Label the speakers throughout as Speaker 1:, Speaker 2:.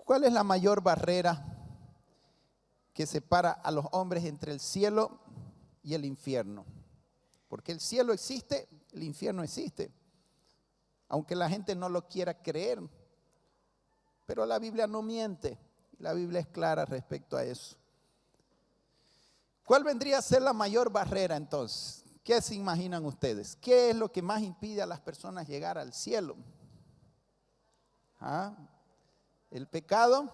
Speaker 1: ¿Cuál es la mayor barrera que separa a los hombres entre el cielo y el infierno? Porque el cielo existe, el infierno existe, aunque la gente no lo quiera creer. Pero la Biblia no miente, la Biblia es clara respecto a eso. ¿Cuál vendría a ser la mayor barrera entonces? ¿Qué se imaginan ustedes? ¿Qué es lo que más impide a las personas llegar al cielo? ¿Ah? ¿El pecado?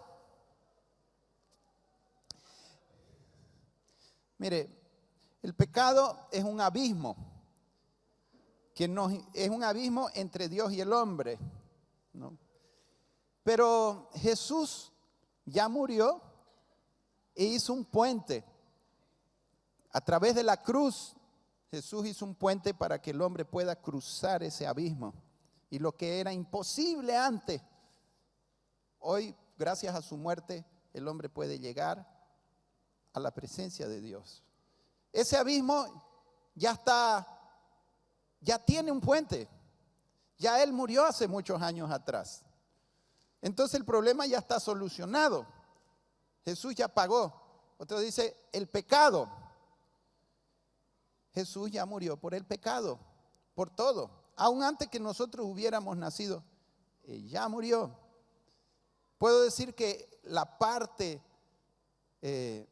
Speaker 1: Mire, el pecado es un abismo, es un abismo entre Dios y el hombre, ¿no? Pero Jesús ya murió e hizo un puente. A través de la cruz, Jesús hizo un puente para que el hombre pueda cruzar ese abismo. Y lo que era imposible antes, hoy, gracias a su muerte, el hombre puede llegar a la presencia de Dios. Ese abismo ya tiene un puente. Ya él murió hace muchos años atrás. Entonces el problema ya está solucionado. Jesús ya pagó. Otro dice, el pecado. Jesús ya murió por el pecado, por todo. Aún antes que nosotros hubiéramos nacido, ya murió. Puedo decir que la parte de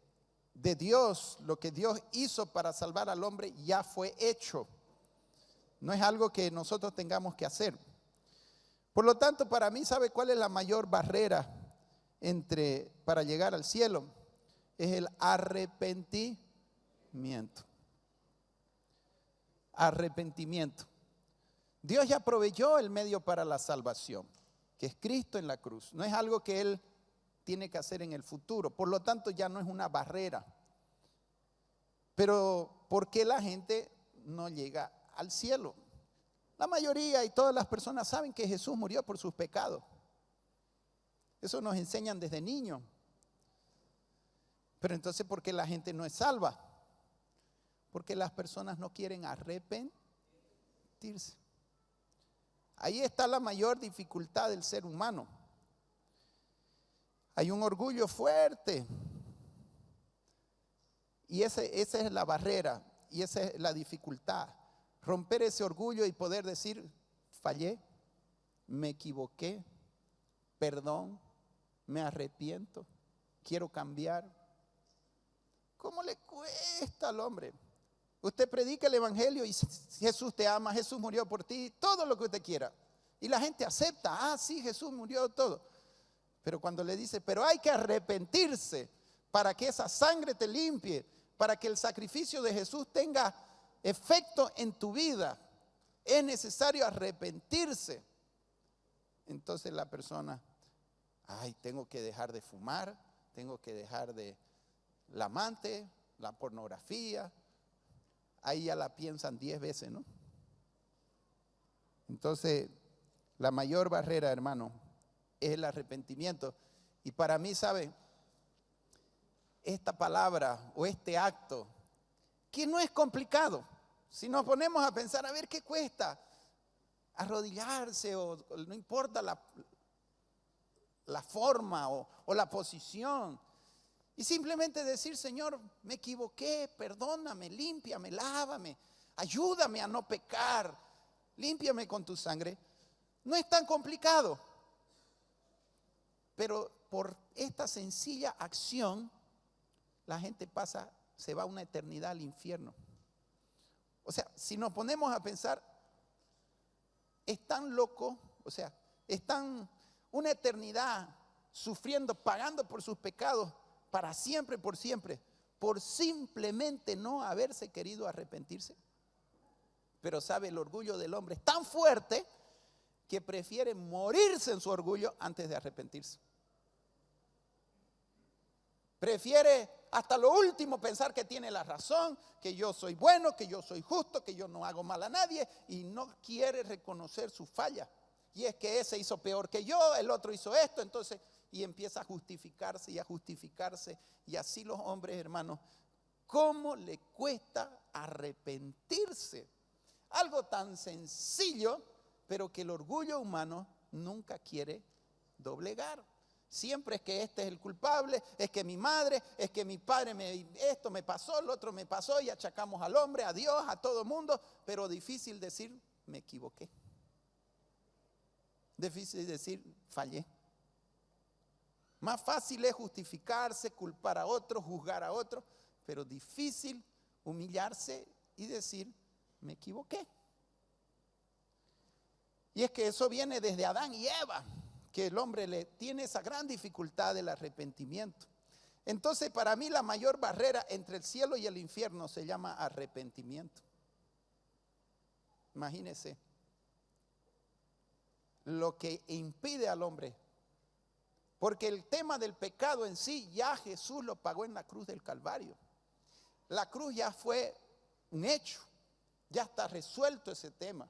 Speaker 1: Dios, lo que Dios hizo para salvar al hombre, ya fue hecho. No es algo que nosotros tengamos que hacer. Por lo tanto, para mí, ¿sabe cuál es la mayor barrera para llegar al cielo? Es el arrepentimiento. Arrepentimiento. Dios ya proveyó el medio para la salvación, que es Cristo en la cruz. No es algo que Él tiene que hacer en el futuro. Por lo tanto, ya no es una barrera. Pero, ¿por qué la gente no llega al cielo? La mayoría y todas las personas saben que Jesús murió por sus pecados. Eso nos enseñan desde niños. Pero entonces, ¿por qué la gente no es salva? Porque las personas no quieren arrepentirse. Ahí está la mayor dificultad del ser humano. Hay un orgullo fuerte. Y esa es la barrera y esa es la dificultad. Romper ese orgullo y poder decir, fallé, me equivoqué, perdón, me arrepiento, quiero cambiar. ¿Cómo le cuesta al hombre? Usted predica el evangelio y Jesús te ama, Jesús murió por ti, todo lo que usted quiera. Y la gente acepta, sí, Jesús murió todo. Pero cuando le dice, pero hay que arrepentirse para que esa sangre te limpie, para que el sacrificio de Jesús tenga efecto en tu vida, es necesario arrepentirse. Entonces la persona, tengo que dejar de fumar, tengo que dejar de la amante, la pornografía. Ahí ya la piensan 10 veces, ¿no? Entonces, la mayor barrera, hermano, es el arrepentimiento. Y para mí, ¿sabe? Esta palabra o este acto, que no es complicado. Si nos ponemos a pensar, a ver qué cuesta arrodillarse o no importa la forma o la posición. Y simplemente decir, Señor, me equivoqué, perdóname, límpiame, lávame, ayúdame a no pecar, límpiame con tu sangre. No es tan complicado. Pero por esta sencilla acción, la gente se va a una eternidad al infierno. O sea, si nos ponemos a pensar, es tan loco, están una eternidad sufriendo, pagando por sus pecados para siempre, por simplemente no haberse querido arrepentirse. Pero sabe, el orgullo del hombre es tan fuerte que prefiere morirse en su orgullo antes de arrepentirse. Prefiere hasta lo último pensar que tiene la razón, que yo soy bueno, que yo soy justo, que yo no hago mal a nadie, y no quiere reconocer su falla. Y es que ese hizo peor que yo, el otro hizo esto, entonces, y empieza a justificarse y a justificarse. Y así los hombres, hermanos, ¿cómo le cuesta arrepentirse? Algo tan sencillo, pero que el orgullo humano nunca quiere doblegar. Siempre es que este es el culpable, es que mi madre, es que mi padre, esto me pasó, lo otro me pasó, y achacamos al hombre, a Dios, a todo mundo, pero difícil decir, me equivoqué. Difícil decir, fallé. Más fácil es justificarse, culpar a otros, juzgar a otros, pero difícil humillarse y decir, me equivoqué. Y es que eso viene desde Adán y Eva, que el hombre le tiene esa gran dificultad del arrepentimiento. Entonces, para mí la mayor barrera entre el cielo y el infierno se llama arrepentimiento. Imagínense lo que impide al hombre, porque el tema del pecado en sí ya Jesús lo pagó en la cruz del Calvario. La cruz ya fue un hecho, ya está resuelto ese tema.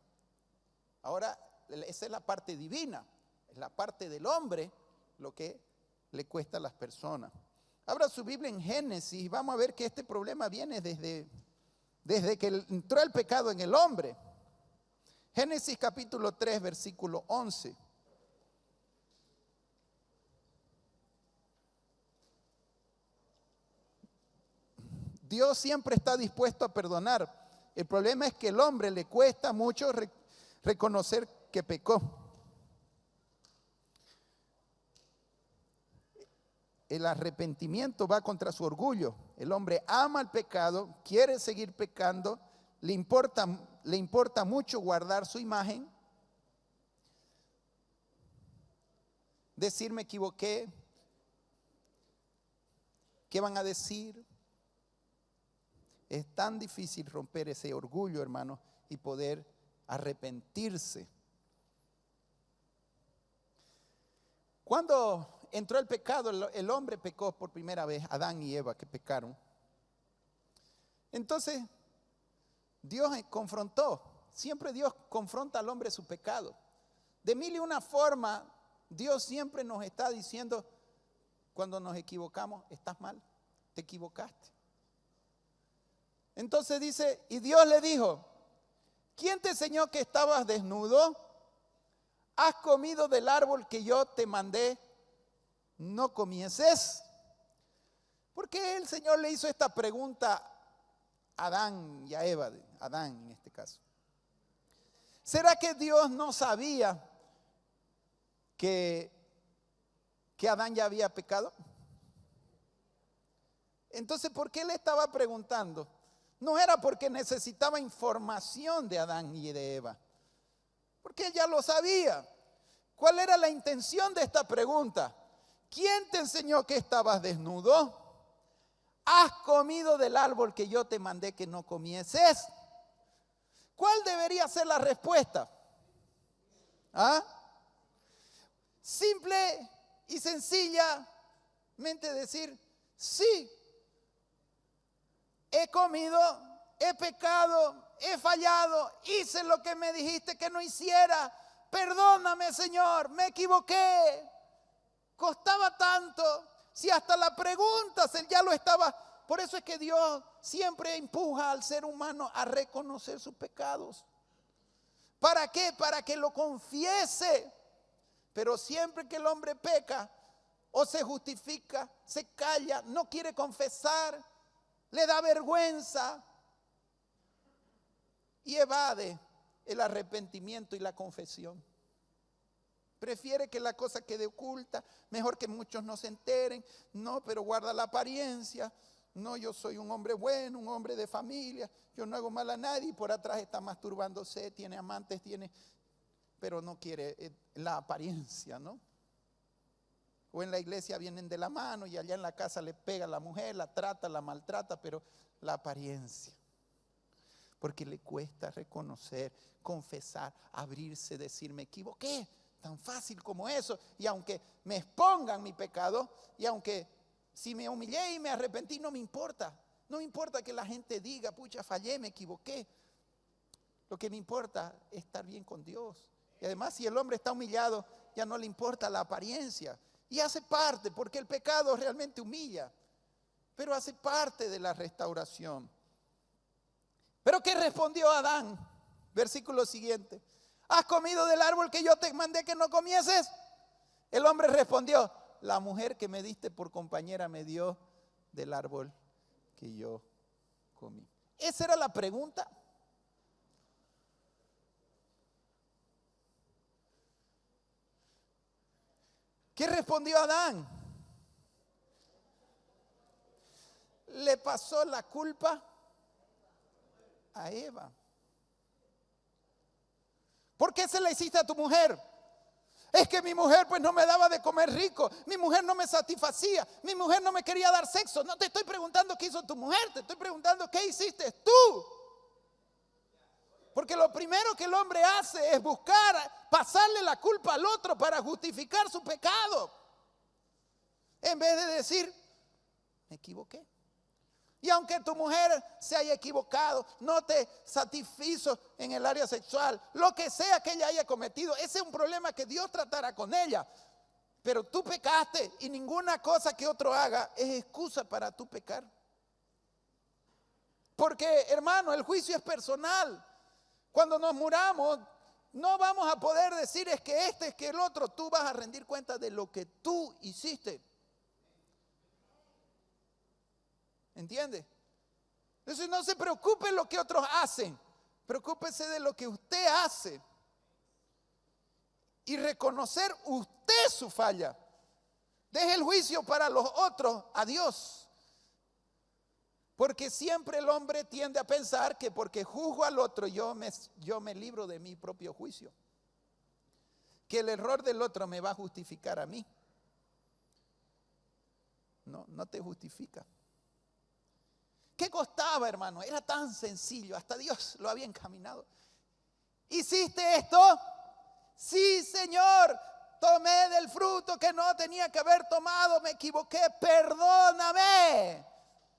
Speaker 1: Ahora, esa es la parte divina. Es la parte del hombre lo que le cuesta a las personas. Abra su Biblia en Génesis y vamos a ver que este problema viene desde que entró el pecado en el hombre. Génesis capítulo 3, versículo 11. Dios siempre está dispuesto a perdonar. El problema es que al hombre le cuesta mucho reconocer que pecó. El arrepentimiento va contra su orgullo. El hombre ama el pecado, quiere seguir pecando, le importa mucho guardar su imagen. Decir me equivoqué. ¿Qué van a decir? Es tan difícil romper ese orgullo, hermano, y poder arrepentirse. Cuando entró el pecado, el hombre pecó por primera vez, Adán y Eva que pecaron. Entonces, Dios confrontó, siempre Dios confronta al hombre su pecado. De mil y una forma, Dios siempre nos está diciendo, cuando nos equivocamos, estás mal, te equivocaste. Entonces dice, y Dios le dijo, ¿quién te enseñó que estabas desnudo? ¿Has comido del árbol que yo te mandé? No comieses. ¿Por qué el Señor le hizo esta pregunta a Adán y a Eva? Adán en este caso. ¿Será que Dios no sabía que Adán ya había pecado? Entonces, ¿por qué le estaba preguntando? No era porque necesitaba información de Adán y de Eva, porque él ya lo sabía. ¿Cuál era la intención de esta pregunta? ¿Quién te enseñó que estabas desnudo? ¿Has comido del árbol que yo te mandé que no comieses? ¿Cuál debería ser la respuesta? ¿Ah? Simple y sencillamente decir, sí, he comido, he pecado, he fallado, hice lo que me dijiste que no hiciera. Perdóname, Señor, me equivoqué. Costaba tanto, si hasta la pregunta él ya lo estaba. Por eso es que Dios siempre empuja al ser humano a reconocer sus pecados. ¿Para qué? Para que lo confiese. Pero siempre que el hombre peca o se justifica, se calla, no quiere confesar, le da vergüenza y evade el arrepentimiento y la confesión. Prefiere que la cosa quede oculta, mejor que muchos no se enteren. No, pero guarda la apariencia. No, yo soy un hombre bueno, un hombre de familia, yo no hago mal a nadie, y por atrás está masturbándose, tiene amantes, pero no quiere la apariencia, ¿no? O en la iglesia vienen de la mano y allá en la casa le pega a la mujer, la trata, la maltrata, pero la apariencia. Porque le cuesta reconocer, confesar, abrirse, decir me equivoqué. Tan fácil como eso. Y aunque me expongan mi pecado, y aunque si me humillé y me arrepentí, no me importa. No me importa que la gente diga, pucha, fallé, me equivoqué. Lo que me importa es estar bien con Dios. Y además, si el hombre está humillado, ya no le importa la apariencia. Y hace parte, porque el pecado realmente humilla. Pero hace parte de la restauración. ¿Pero qué respondió Adán? Versículo siguiente. ¿Has comido del árbol que yo te mandé que no comieses? El hombre respondió, la mujer que me diste por compañera me dio del árbol que yo comí. Esa era la pregunta. ¿Qué respondió Adán? Le pasó la culpa a Eva. ¿Por qué se la hiciste a tu mujer? Es que mi mujer pues no me daba de comer rico, mi mujer no me satisfacía, mi mujer no me quería dar sexo. No te estoy preguntando qué hizo tu mujer, te estoy preguntando qué hiciste tú. Porque lo primero que el hombre hace es buscar pasarle la culpa al otro para justificar su pecado. En vez de decir, me equivoqué. Y aunque tu mujer se haya equivocado, no te satisfizo en el área sexual, lo que sea que ella haya cometido, ese es un problema que Dios tratará con ella. Pero tú pecaste y ninguna cosa que otro haga es excusa para tú pecar. Porque, hermano, el juicio es personal. Cuando nos muramos, no vamos a poder decir es que el otro. Tú vas a rendir cuenta de lo que tú hiciste. ¿Entiende? Entonces no se preocupe de lo que otros hacen. Preocúpese de lo que usted hace. Y reconocer usted su falla. Deje el juicio para los otros a Dios. Porque siempre el hombre tiende a pensar que porque juzgo al otro yo me libro de mi propio juicio. Que el error del otro me va a justificar a mí. No te justifica. ¿Qué costaba, hermano? Era tan sencillo, hasta Dios lo había encaminado. ¿Hiciste esto? Sí, Señor, tomé del fruto que no tenía que haber tomado, me equivoqué, perdóname.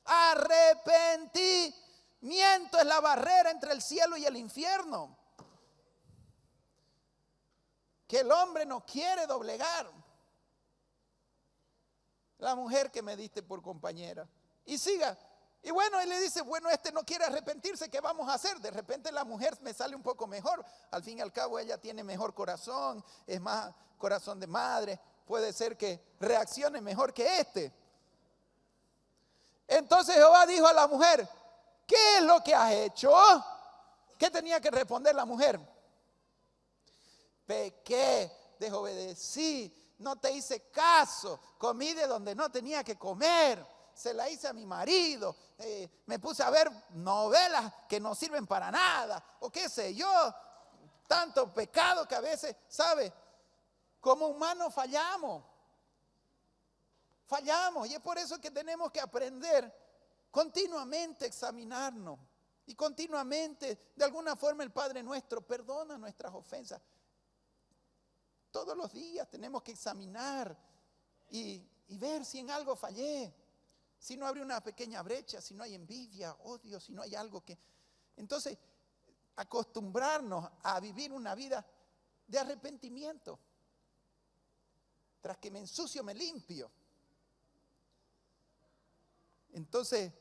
Speaker 1: Arrepentimiento es la barrera entre el cielo y el infierno, que el hombre no quiere doblegar. La mujer que me diste por compañera. Y siga. Y bueno, él le dice, bueno, este no quiere arrepentirse, ¿qué vamos a hacer? De repente la mujer me sale un poco mejor. Al fin y al cabo ella tiene mejor corazón, es más corazón de madre. Puede ser que reaccione mejor que este. Entonces Jehová dijo a la mujer, ¿qué es lo que has hecho? ¿Qué tenía que responder la mujer? Pequé, desobedecí, no te hice caso, comí de donde no tenía que comer. Se la hice a mi marido, me puse a ver novelas que no sirven para nada, o qué sé yo, tanto pecado que a veces, ¿sabe? Como humanos fallamos, y es por eso que tenemos que aprender continuamente a examinarnos, y continuamente, de alguna forma el Padre nuestro perdona nuestras ofensas. Todos los días tenemos que examinar y ver si en algo fallé. Si no abre una pequeña brecha, si no hay envidia, odio, si no hay algo que... Entonces, acostumbrarnos a vivir una vida de arrepentimiento. Tras que me ensucio, me limpio. Entonces,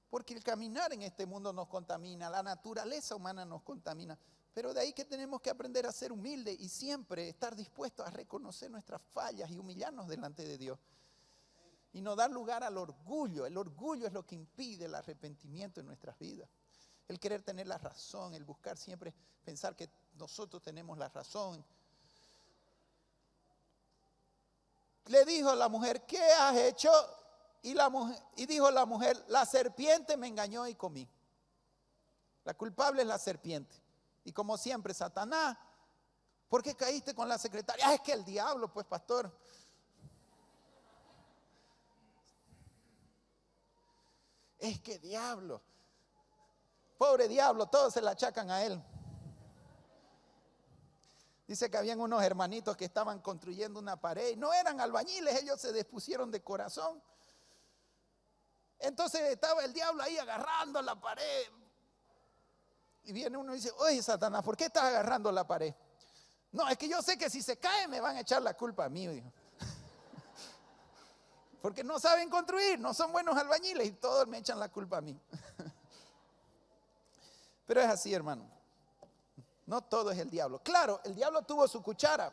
Speaker 1: porque el caminar en este mundo nos contamina, la naturaleza humana nos contamina. Pero de ahí que tenemos que aprender a ser humildes y siempre estar dispuestos a reconocer nuestras fallas y humillarnos delante de Dios. Y no dar lugar al orgullo. El orgullo es lo que impide el arrepentimiento en nuestras vidas. El querer tener la razón, el buscar siempre pensar que nosotros tenemos la razón. Le dijo la mujer, ¿qué has hecho? Y dijo la mujer, la serpiente me engañó y comí. La culpable es la serpiente. Y como siempre, Satanás, ¿por qué caíste con la secretaria? Es que el diablo, pues pastor. Es que diablo, pobre diablo, todos se la achacan a él. Dice que habían unos hermanitos que estaban construyendo una pared, no eran albañiles, ellos se dispusieron de corazón. Entonces estaba el diablo ahí agarrando la pared. Y viene uno y dice, oye Satanás, ¿por qué estás agarrando la pared? No, es que yo sé que si se cae me van a echar la culpa a mí, dijo. Porque no saben construir, no son buenos albañiles y todos me echan la culpa a mí. Pero es así, hermano. No todo es el diablo. Claro, el diablo tuvo su cuchara.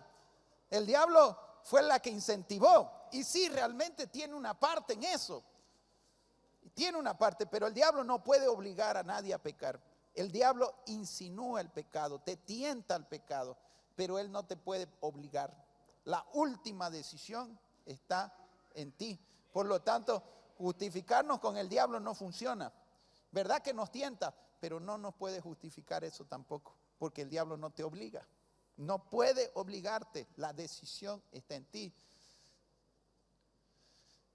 Speaker 1: El diablo fue la que incentivó. Y sí, realmente tiene una parte en eso. Tiene una parte, pero el diablo no puede obligar a nadie a pecar. El diablo insinúa el pecado, te tienta al pecado, pero él no te puede obligar. La última decisión está en ti. Por lo tanto, justificarnos con el diablo no funciona. ¿Verdad que nos tienta? Pero no nos puede justificar eso tampoco, porque el diablo no te obliga. No puede obligarte, la decisión está en ti.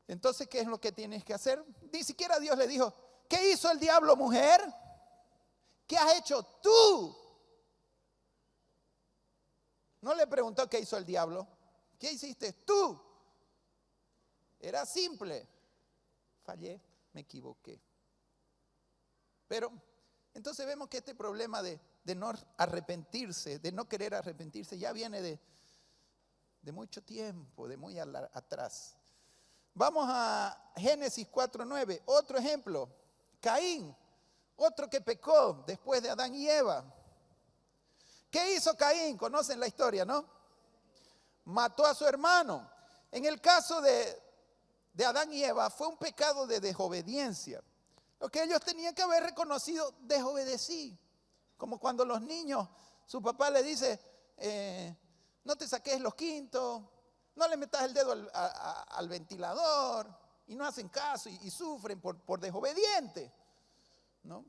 Speaker 1: Entonces, ¿qué es lo que tienes que hacer? Ni siquiera Dios le dijo, ¿qué hizo el diablo, mujer? ¿Qué has hecho tú? No le preguntó qué hizo el diablo. ¿Qué hiciste tú? Era simple. Fallé, me equivoqué. Pero entonces vemos que este problema de no arrepentirse, de no querer arrepentirse, ya viene de mucho tiempo, de muy atrás. Vamos a Génesis 4:9, otro ejemplo. Caín, otro que pecó después de Adán y Eva. ¿Qué hizo Caín? Conocen la historia, ¿no? Mató a su hermano. En el caso de Adán y Eva fue un pecado de desobediencia. Lo que ellos tenían que haber reconocido, desobedecí. Como cuando los niños, su papá le dice, no te saques los quintos, no le metas el dedo al ventilador, y no hacen caso y sufren por desobediente, ¿no?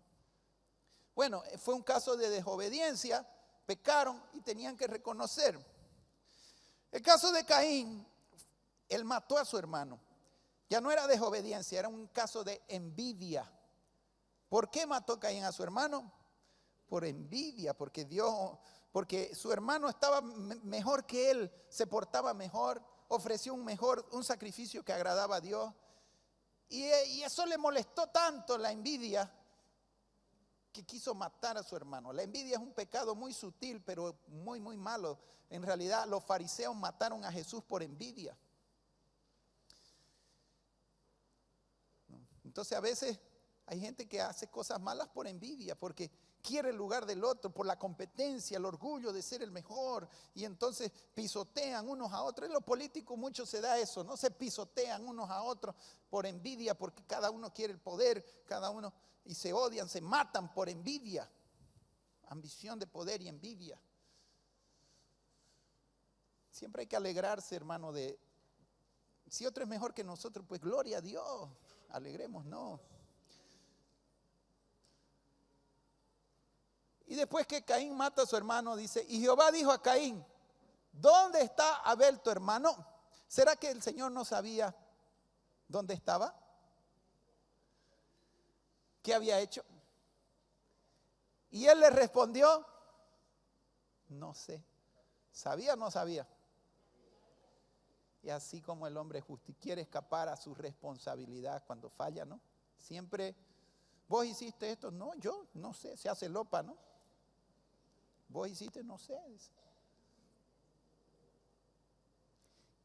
Speaker 1: Bueno, fue un caso de desobediencia, pecaron y tenían que reconocer. El caso de Caín, él mató a su hermano. Ya no era desobediencia, era un caso de envidia. ¿Por qué mató Caín a su hermano? Por envidia, porque su hermano estaba mejor que él, se portaba mejor, ofreció un sacrificio que agradaba a Dios. Y eso le molestó tanto, la envidia, que quiso matar a su hermano. La envidia es un pecado muy sutil, pero muy, muy malo. En realidad, los fariseos mataron a Jesús por envidia. Entonces, a veces hay gente que hace cosas malas por envidia, porque quiere el lugar del otro, por la competencia, el orgullo de ser el mejor, y entonces pisotean unos a otros. En lo político mucho se da eso, ¿no? Se pisotean unos a otros por envidia, porque cada uno quiere el poder, y se odian, se matan por envidia, ambición de poder y envidia. Siempre hay que alegrarse, hermano, si otro es mejor que nosotros, pues gloria a Dios, alegrémonos. Y después que Caín mata a su hermano, dice, y Jehová dijo a Caín, ¿dónde está Abel tu hermano? ¿Será que el Señor no sabía dónde estaba? ¿Qué había hecho? Y él le respondió, no sé. ¿Sabía o no sabía? Y así como el hombre justo quiere escapar a su responsabilidad cuando falla, ¿no? Siempre, vos hiciste esto, no, yo no sé, se hace lopa, ¿no? Vos hiciste, no sé.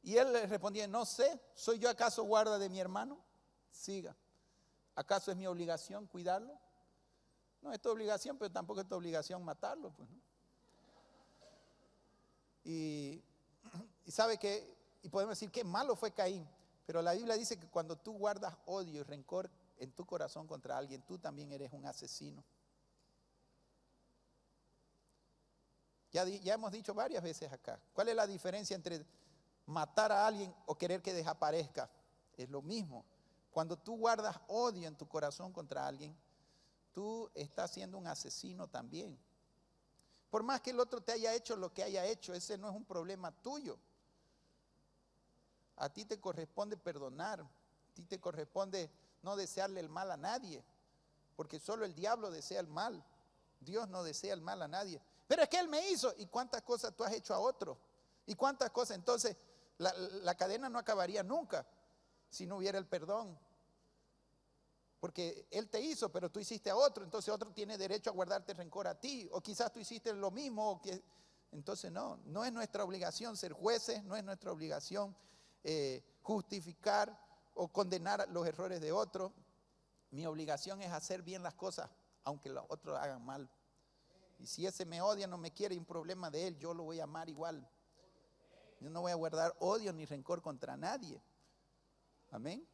Speaker 1: Y él le respondía, no sé, ¿soy yo acaso guarda de mi hermano? Siga. ¿Acaso es mi obligación cuidarlo? No es tu obligación, pero tampoco es tu obligación matarlo, pues, ¿no? Y sabe que, y podemos decir que malo fue Caín, pero la Biblia dice que cuando tú guardas odio y rencor en tu corazón contra alguien, tú también eres un asesino. Ya hemos dicho varias veces acá, ¿cuál es la diferencia entre matar a alguien o querer que desaparezca? Es lo mismo. Cuando tú guardas odio en tu corazón contra alguien, tú estás siendo un asesino también. Por más que el otro te haya hecho lo que haya hecho, ese no es un problema tuyo. A ti te corresponde perdonar, a ti te corresponde no desearle el mal a nadie, porque solo el diablo desea el mal. Dios no desea el mal a nadie. Pero es que él me hizo. ¿Y cuántas cosas tú has hecho a otro? ¿Y cuántas cosas? Entonces la cadena no acabaría nunca si no hubiera el perdón. Porque él te hizo, pero tú hiciste a otro, entonces otro tiene derecho a guardarte rencor a ti. O quizás tú hiciste lo mismo. Entonces no es nuestra obligación ser jueces, no es nuestra obligación justificar o condenar los errores de otro. Mi obligación es hacer bien las cosas, aunque los otros hagan mal. Y si ese me odia, no me quiere, un problema de él, yo lo voy a amar igual. Yo no voy a guardar odio ni rencor contra nadie. Amén.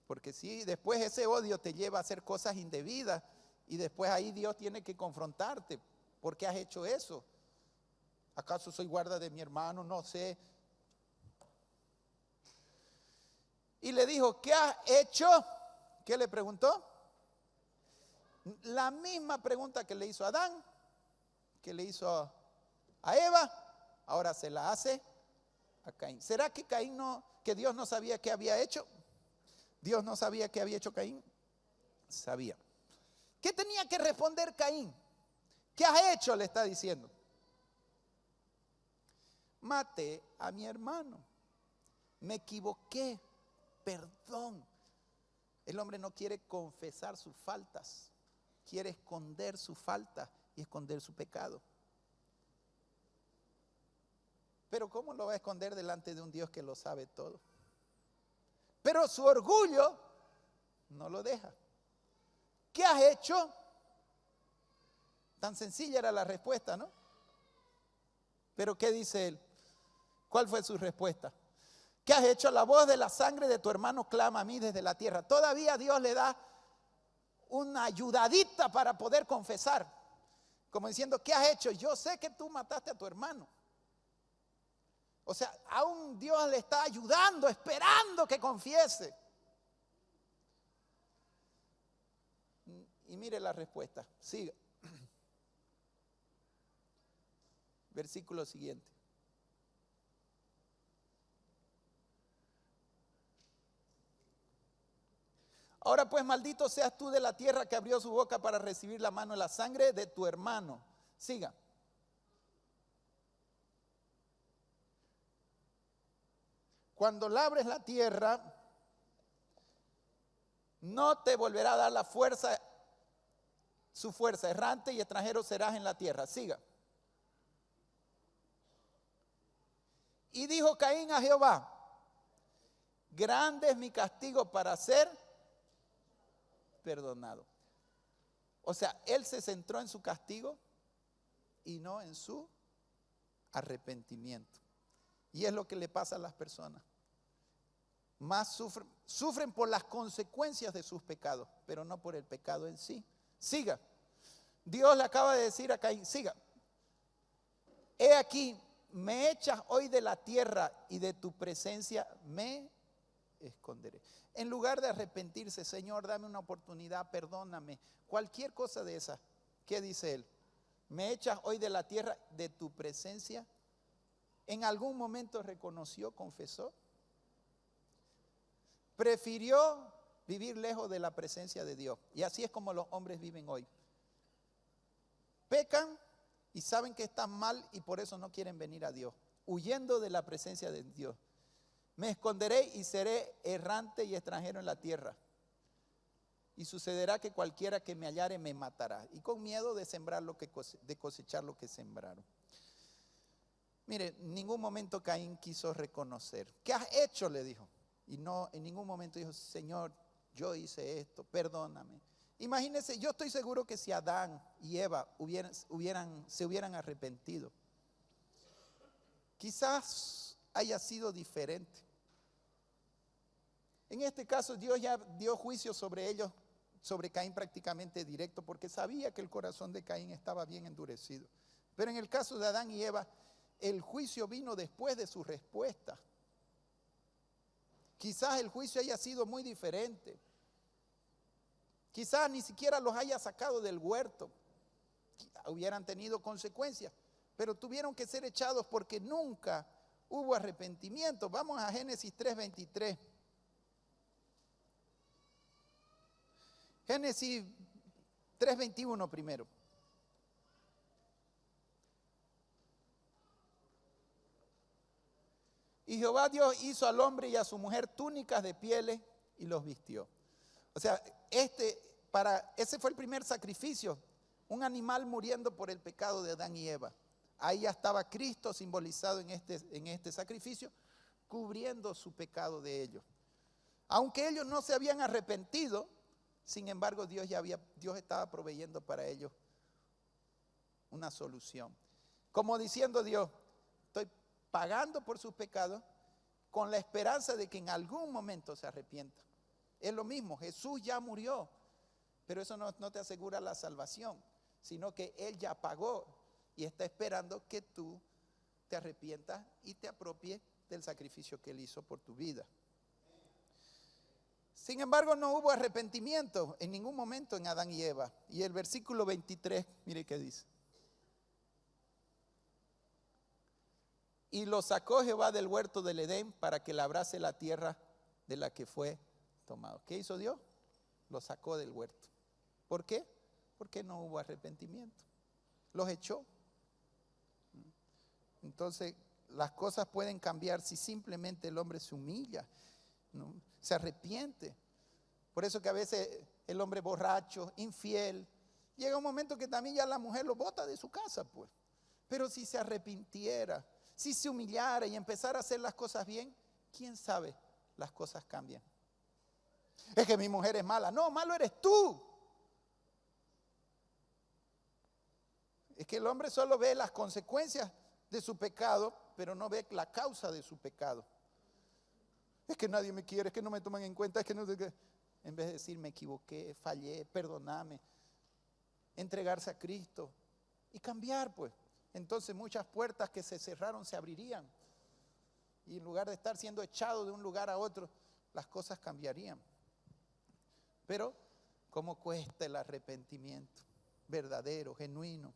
Speaker 1: Porque si después ese odio te lleva a hacer cosas indebidas y después ahí Dios tiene que confrontarte. ¿Por qué has hecho eso? ¿Acaso soy guarda de mi hermano? No sé. Y le dijo, ¿qué has hecho? ¿Qué le preguntó? La misma pregunta que le hizo a Adán, que le hizo a Eva, ahora se la hace a Caín. ¿Será que que Dios no sabía qué había hecho? ¿Dios no sabía qué había hecho Caín? Sabía. ¿Qué tenía que responder Caín? ¿Qué has hecho? Le está diciendo. Maté a mi hermano. Me equivoqué. Perdón. El hombre no quiere confesar sus faltas. Quiere esconder su falta y esconder su pecado. Pero ¿cómo lo va a esconder delante de un Dios que lo sabe todo? Pero su orgullo no lo deja. ¿Qué has hecho? Tan sencilla era la respuesta, ¿no? Pero ¿qué dice él? ¿Cuál fue su respuesta? ¿Qué has hecho? La voz de la sangre de tu hermano clama a mí desde la tierra. Todavía Dios le da una ayudadita para poder confesar. Como diciendo, ¿qué has hecho? Yo sé que tú mataste a tu hermano. O sea, aún Dios le está ayudando, esperando que confiese. Y mire la respuesta. Sigue. Versículo siguiente. Ahora pues, maldito seas tú de la tierra que abrió su boca para recibir la mano de la sangre de tu hermano. Siga. Cuando labres la tierra, no te volverá a dar la fuerza, su fuerza, errante y extranjero serás en la tierra. Siga. Y dijo Caín a Jehová, grande es mi castigo para ser perdonado. O sea, él se centró en su castigo y no en su arrepentimiento. Y es lo que le pasa a las personas. Más sufren por las consecuencias de sus pecados, pero no por el pecado en sí. Siga. Dios le acaba de decir a Caín, siga. He aquí, me echas hoy de la tierra y de tu presencia me esconderé. En lugar de arrepentirse, Señor, dame una oportunidad, perdóname. Cualquier cosa de esa, ¿qué dice él? Me echas hoy de la tierra, de tu presencia. ¿En algún momento reconoció, confesó? Prefirió vivir lejos de la presencia de Dios. Y así es como los hombres viven hoy. Pecan y saben que están mal y por eso no quieren venir a Dios, huyendo de la presencia de Dios. Me esconderé y seré errante y extranjero en la tierra. Y sucederá que cualquiera que me hallare me matará. Y con miedo de sembrar de cosechar lo que sembraron. Mire, en ningún momento Caín quiso reconocer. ¿Qué has hecho? Le dijo. Y no, en ningún momento dijo, Señor, yo hice esto, perdóname. Imagínense, yo estoy seguro que si Adán y Eva se hubieran arrepentido, quizás haya sido diferente. En este caso Dios ya dio juicio sobre ellos, sobre Caín prácticamente directo, porque sabía que el corazón de Caín estaba bien endurecido. Pero en el caso de Adán y Eva, el juicio vino después de su respuesta. Quizás el juicio haya sido muy diferente. Quizás ni siquiera los haya sacado del huerto. Hubieran tenido consecuencias, pero tuvieron que ser echados porque nunca hubo arrepentimiento. Vamos a Génesis 3:23. Génesis 3:21 primero. Y Jehová Dios hizo al hombre y a su mujer túnicas de pieles y los vistió. O sea, ese fue el primer sacrificio, un animal muriendo por el pecado de Adán y Eva. Ahí ya estaba Cristo simbolizado en este sacrificio, cubriendo su pecado de ellos. Aunque ellos no se habían arrepentido, sin embargo Dios estaba proveyendo para ellos una solución. Como diciendo Dios, estoy pagando por sus pecados con la esperanza de que en algún momento se arrepienta. Es lo mismo, Jesús ya murió, pero eso no te asegura la salvación, sino que Él ya pagó y está esperando que tú te arrepientas y te apropies del sacrificio que Él hizo por tu vida. Sin embargo, no hubo arrepentimiento en ningún momento en Adán y Eva. Y el versículo 23, mire qué dice. Y lo sacó Jehová del huerto del Edén para que labrase la tierra de la que fue tomado. ¿Qué hizo Dios? Lo sacó del huerto. ¿Por qué? Porque no hubo arrepentimiento. Los echó. Entonces, las cosas pueden cambiar si simplemente el hombre se humilla, ¿no? Se arrepiente. Por eso que a veces el hombre borracho, infiel, llega un momento que también ya la mujer lo bota de su casa, pues. Pero si se arrepintiera, si se humillara y empezara a hacer las cosas bien, ¿quién sabe? Las cosas cambian. Es que mi mujer es mala. No, malo eres tú. Es que el hombre solo ve las consecuencias de su pecado, pero no ve la causa de su pecado. Es que nadie me quiere, es que no me toman en cuenta, es que no sé qué. En vez de decir me equivoqué, fallé, perdóname, entregarse a Cristo y cambiar, pues. Entonces muchas puertas que se cerraron se abrirían. Y en lugar de estar siendo echado de un lugar a otro, las cosas cambiarían. Pero, ¿cómo cuesta el arrepentimiento verdadero, genuino?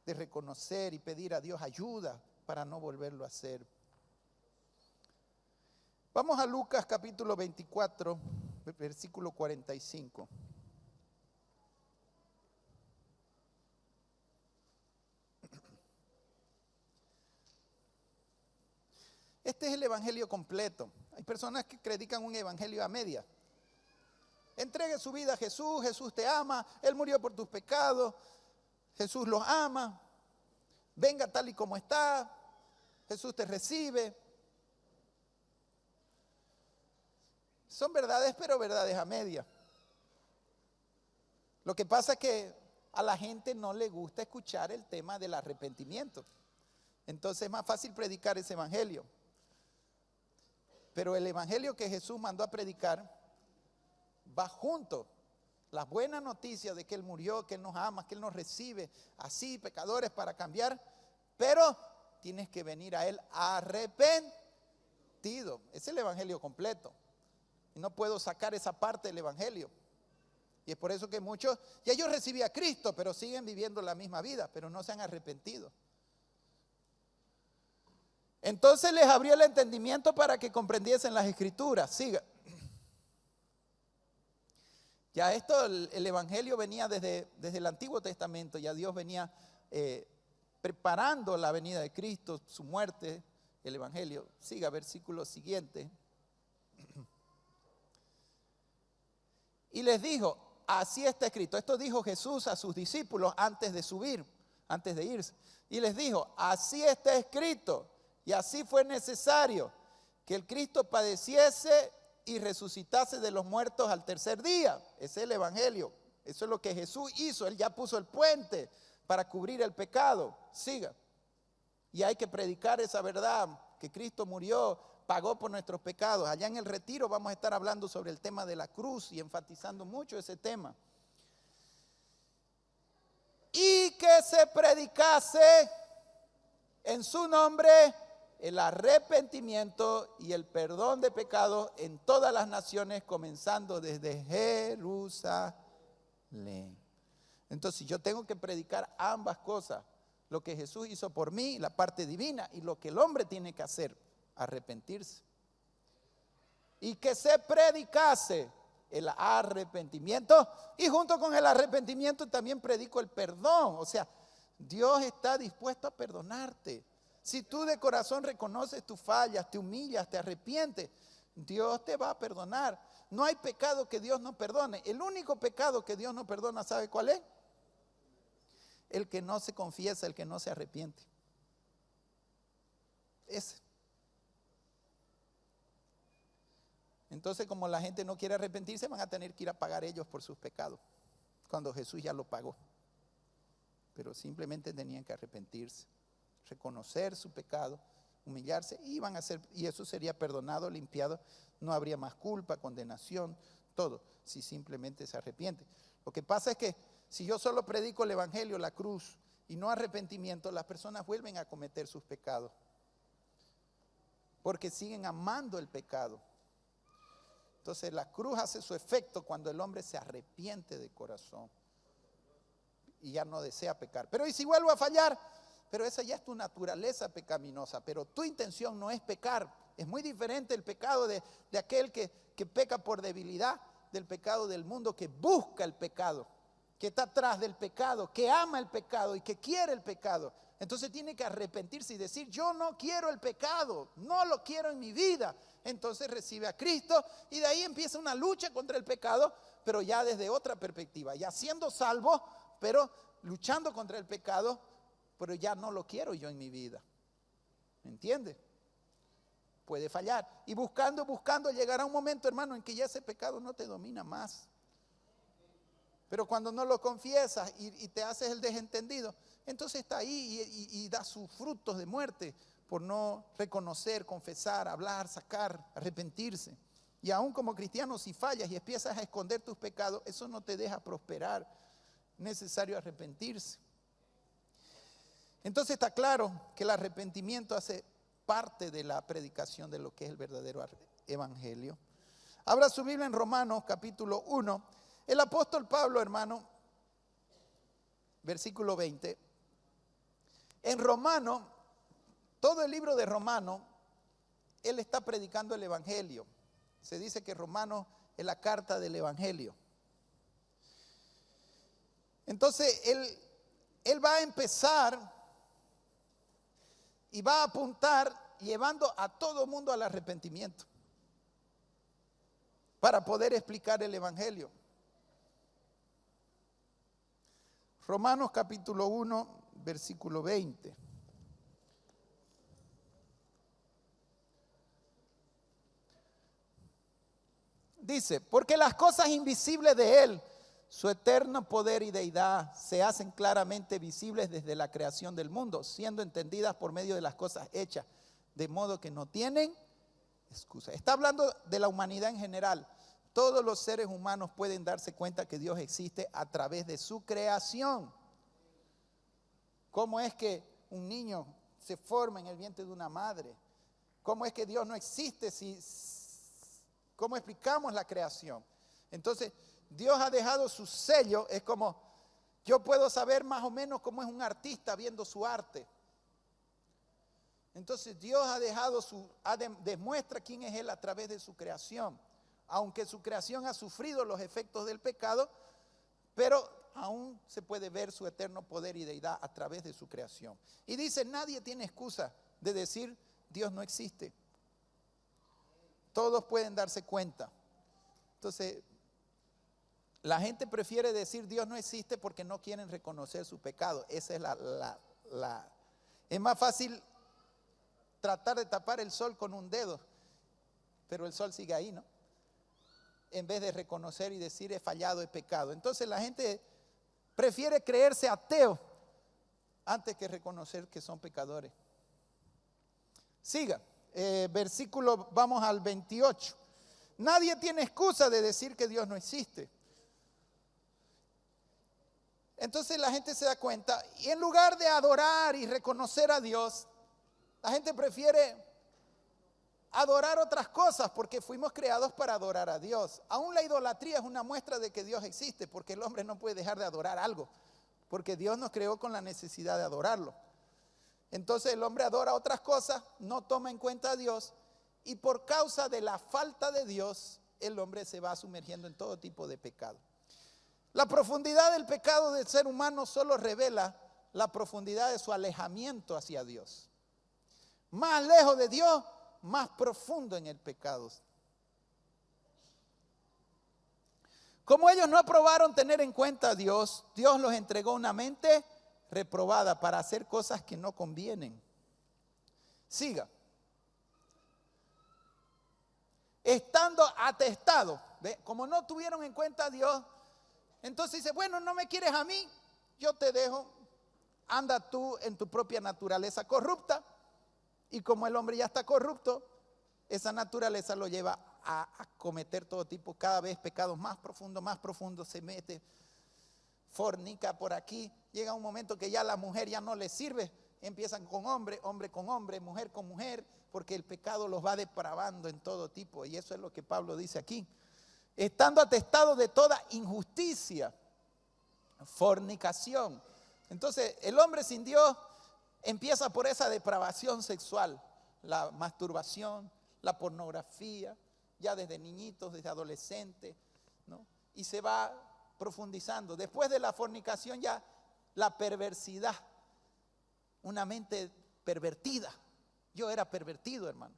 Speaker 1: De reconocer y pedir a Dios ayuda para no volverlo a hacer. Vamos a Lucas capítulo 24, versículo 45. Este es el evangelio completo. Hay personas que predican un evangelio a media. Entregue su vida a Jesús, Jesús te ama, Él murió por tus pecados, Jesús los ama, venga tal y como está, Jesús te recibe. Son verdades, pero verdades a media. Lo que pasa es que a la gente no le gusta escuchar el tema del arrepentimiento. Entonces es más fácil predicar ese evangelio. Pero el evangelio que Jesús mandó a predicar va junto. Las buenas noticias de que Él murió, que Él nos ama, que Él nos recibe, así pecadores para cambiar, pero tienes que venir a Él arrepentido. Ese es el evangelio completo. Y no puedo sacar esa parte del evangelio. Y es por eso que muchos, ya yo recibí a Cristo, pero siguen viviendo la misma vida, pero no se han arrepentido. Entonces les abrió el entendimiento para que comprendiesen las escrituras. Siga. Ya esto, el evangelio venía desde el Antiguo Testamento, ya Dios venía preparando la venida de Cristo, su muerte, el evangelio. Siga, versículo siguiente. Y les dijo, así está escrito. Esto dijo Jesús a sus discípulos antes de subir, antes de irse. Y les dijo, así está escrito, y así fue necesario que el Cristo padeciese y resucitase de los muertos al tercer día. Ese es el evangelio. Eso es lo que Jesús hizo. Él ya puso el puente para cubrir el pecado. Siga. Y hay que predicar esa verdad, que Cristo murió, pagó por nuestros pecados. Allá en el retiro vamos a estar hablando sobre el tema de la cruz y enfatizando mucho ese tema. Y que se predicase en su nombre el arrepentimiento y el perdón de pecados en todas las naciones, comenzando desde Jerusalén. Entonces yo tengo que predicar ambas cosas, lo que Jesús hizo por mí, la parte divina, y lo que el hombre tiene que hacer, arrepentirse. Y que se predicase el arrepentimiento, y junto con el arrepentimiento también predico el perdón. O sea, Dios está dispuesto a perdonarte. Si tú de corazón reconoces tus fallas, te humillas, te arrepientes, Dios te va a perdonar. No hay pecado que Dios no perdone. El único pecado que Dios no perdona, ¿sabe cuál es? El que no se confiesa, el que no se arrepiente. Ese. Entonces, como la gente no quiere arrepentirse, van a tener que ir a pagar ellos por sus pecados, cuando Jesús ya lo pagó. Pero simplemente tenían que arrepentirse, reconocer su pecado, humillarse y eso sería perdonado, limpiado, no habría más culpa, condenación, todo, si simplemente se arrepiente. Lo que pasa es que si yo solo predico el evangelio, la cruz, y no arrepentimiento, las personas vuelven a cometer sus pecados, porque siguen amando el pecado. Entonces la cruz hace su efecto cuando el hombre se arrepiente de corazón y ya no desea pecar. Pero ¿y si vuelvo a fallar? Pero esa ya es tu naturaleza pecaminosa, pero tu intención no es pecar. Es muy diferente el pecado de aquel que peca por debilidad, del pecado del mundo que busca el pecado, que está atrás del pecado, que ama el pecado y que quiere el pecado. Entonces tiene que arrepentirse y decir: yo no quiero el pecado, no lo quiero en mi vida. Entonces recibe a Cristo y de ahí empieza una lucha contra el pecado, pero ya desde otra perspectiva, ya siendo salvo, pero luchando contra el pecado, pero ya no lo quiero yo en mi vida. ¿Me entiende? Puede fallar. Y buscando, llegará un momento, hermano, en que ya ese pecado no te domina más. Pero cuando no lo confiesas y te haces el desentendido, entonces está ahí y da sus frutos de muerte por no reconocer, confesar, hablar, sacar, arrepentirse. Y aún como cristiano, si fallas y empiezas a esconder tus pecados, eso no te deja prosperar. Es necesario arrepentirse. Entonces está claro que el arrepentimiento hace parte de la predicación de lo que es el verdadero evangelio. Abra su Biblia en Romanos capítulo 1. El apóstol Pablo, hermano, versículo 20. En Romanos, todo el libro de Romanos, él está predicando el evangelio. Se dice que Romanos es la carta del evangelio. Entonces, él va a empezar y va a apuntar llevando a todo mundo al arrepentimiento para poder explicar el evangelio. Romanos capítulo 1, versículo 20. Dice: porque las cosas invisibles de Él, su eterno poder y deidad, se hacen claramente visibles desde la creación del mundo, siendo entendidas por medio de las cosas hechas, de modo que no tienen excusa. Está hablando de la humanidad en general. Todos los seres humanos pueden darse cuenta que Dios existe a través de su creación. ¿Cómo es que un niño se forma en el vientre de una madre? ¿Cómo es que Dios no existe? ¿Cómo explicamos la creación? Entonces, Dios ha dejado su sello. Es como, yo puedo saber más o menos cómo es un artista viendo su arte. Entonces, Dios ha dejado demuestra quién es Él a través de su creación. Aunque su creación ha sufrido los efectos del pecado, pero aún se puede ver su eterno poder y deidad a través de su creación. Y dice: nadie tiene excusa de decir Dios no existe. Todos pueden darse cuenta. Entonces, la gente prefiere decir Dios no existe porque no quieren reconocer su pecado. Esa es es más fácil tratar de tapar el sol con un dedo, pero el sol sigue ahí, ¿no? En vez de reconocer y decir he fallado, he pecado. Entonces la gente prefiere creerse ateo antes que reconocer que son pecadores. Siga, vamos al 28. Nadie tiene excusa de decir que Dios no existe. Entonces la gente se da cuenta y en lugar de adorar y reconocer a Dios, la gente prefiere adorar otras cosas porque fuimos creados para adorar a Dios. Aún la idolatría es una muestra de que Dios existe, porque el hombre no puede dejar de adorar algo, porque Dios nos creó con la necesidad de adorarlo. Entonces el hombre adora otras cosas, no toma en cuenta a Dios, y por causa de la falta de Dios, el hombre se va sumergiendo en todo tipo de pecado. La profundidad del pecado del ser humano solo revela la profundidad de su alejamiento hacia Dios. Más lejos de Dios, más profundo en el pecado. Como ellos no aprobaron tener en cuenta a Dios, Dios los entregó una mente reprobada para hacer cosas que no convienen. Siga. Estando atestado, ¿ve? Como no tuvieron en cuenta a Dios, entonces dice: bueno, no me quieres a mí, yo te dejo, anda tú en tu propia naturaleza corrupta. Y como el hombre ya está corrupto, esa naturaleza lo lleva a cometer todo tipo, cada vez pecados más profundos, se mete, fornica por aquí. Llega un momento que ya la mujer ya no le sirve, empiezan con hombre, hombre con hombre, mujer con mujer, porque el pecado los va depravando en todo tipo. Y eso es lo que Pablo dice aquí. Estando atestados de toda injusticia, fornicación. Entonces el hombre sin Dios empieza por esa depravación sexual, la masturbación, la pornografía, ya desde niñitos, desde adolescentes, ¿no? Y se va profundizando. Después de la fornicación ya la perversidad, una mente pervertida. Yo era pervertido, hermano.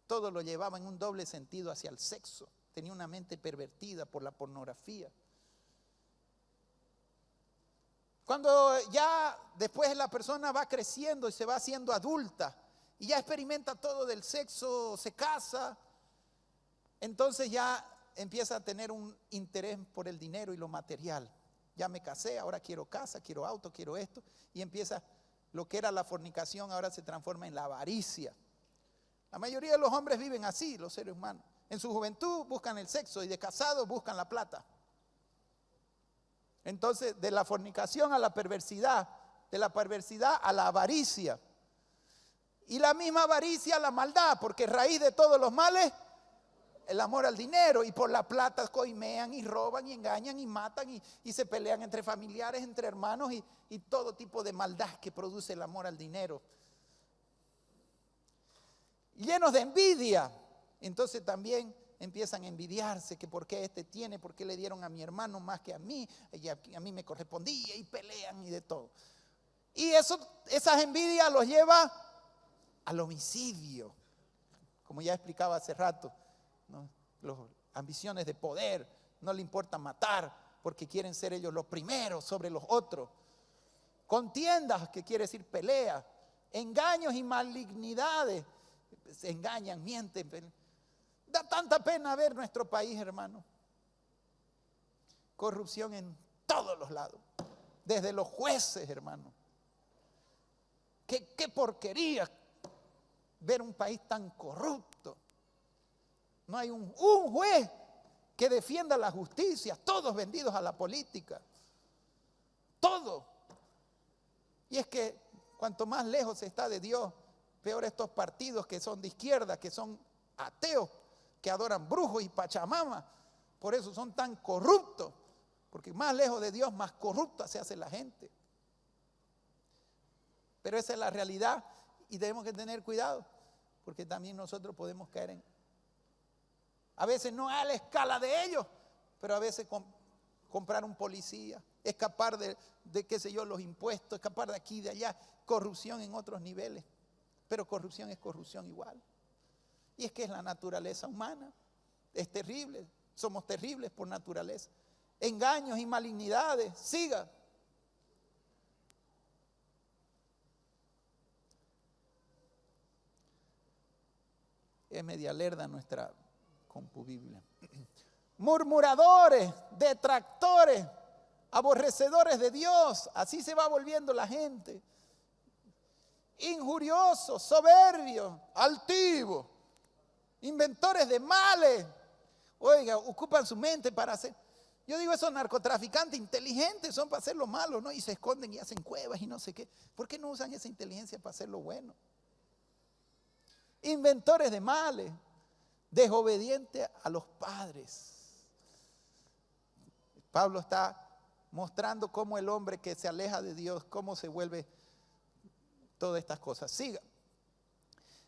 Speaker 1: Todo lo llevaba en un doble sentido hacia el sexo. Tenía una mente pervertida por la pornografía. Cuando ya después la persona va creciendo y se va haciendo adulta y ya experimenta todo del sexo, se casa, entonces ya empieza a tener un interés por el dinero y lo material. Ya me casé, ahora quiero casa, quiero auto, quiero esto. Y empieza lo que era la fornicación, ahora se transforma en la avaricia. La mayoría de los hombres viven así, los seres humanos. En su juventud buscan el sexo y de casados buscan la plata. Entonces, de la fornicación a la perversidad, de la perversidad a la avaricia. Y la misma avaricia a la maldad, porque raíz de todos los males, el amor al dinero. Y por la plata coimean y roban y engañan y matan y se pelean entre familiares, entre hermanos y todo tipo de maldad que produce el amor al dinero. Llenos de envidia, entonces también empiezan a envidiarse, que por qué este tiene, por qué le dieron a mi hermano más que a mí, y a mí me correspondía, y pelean y de todo. Y esas envidias los lleva al homicidio, como ya explicaba hace rato, ¿no? Las ambiciones de poder, no le importa matar, porque quieren ser ellos los primeros sobre los otros. Contiendas, que quiere decir pelea, engaños y malignidades, se engañan, mienten. Da tanta pena ver nuestro país, hermano. Corrupción en todos los lados, desde los jueces, hermano. Qué porquería ver un país tan corrupto. No hay un juez que defienda la justicia, todos vendidos a la política, todo. Y es que cuanto más lejos se está de Dios, peor estos partidos que son de izquierda, que son ateos, que adoran brujos y pachamama. Por eso son tan corruptos, porque más lejos de Dios, más corrupta se hace la gente. Pero esa es la realidad y tenemos que tener cuidado, porque también nosotros podemos caer a veces no a la escala de ellos, pero a veces comprar un policía, escapar de qué sé yo, los impuestos, escapar de aquí y de allá, corrupción en otros niveles. Pero corrupción es corrupción igual. Y es que es la naturaleza humana, es terrible, somos terribles por naturaleza. Engaños y malignidades, siga. Es media lerda nuestra compubiblia. Murmuradores, detractores, aborrecedores de Dios, así se va volviendo la gente. Injuriosos, soberbios, altivos, inventores de males. Oiga, ocupan su mente para hacer. Yo digo, esos narcotraficantes inteligentes son para hacer lo malo, ¿no? Y se esconden y hacen cuevas y no sé qué. ¿Por qué no usan esa inteligencia para hacer lo bueno? Inventores de males, desobedientes a los padres. Pablo está mostrando cómo el hombre que se aleja de Dios, cómo se vuelve todas estas cosas. Siga.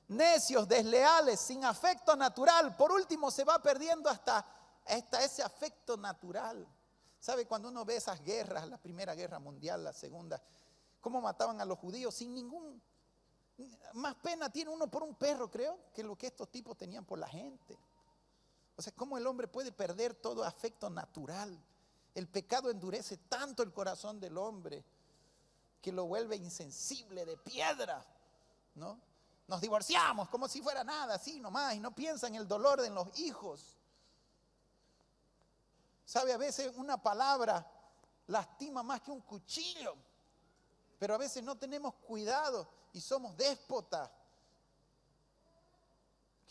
Speaker 1: Necios, desleales, sin afecto natural. Por último se va perdiendo hasta ese afecto natural. ¿Sabe? Cuando uno ve esas guerras, la Primera Guerra Mundial, la Segunda, cómo mataban a los judíos sin ningún, más pena tiene uno por un perro, creo, que lo que estos tipos tenían por la gente. O sea, cómo el hombre puede perder todo afecto natural. El pecado endurece tanto el corazón del hombre que lo vuelve insensible, de piedra, ¿no? Nos divorciamos como si fuera nada, así nomás, y no piensa en el dolor de los hijos. ¿Sabe? A veces una palabra lastima más que un cuchillo, pero a veces no tenemos cuidado y somos déspotas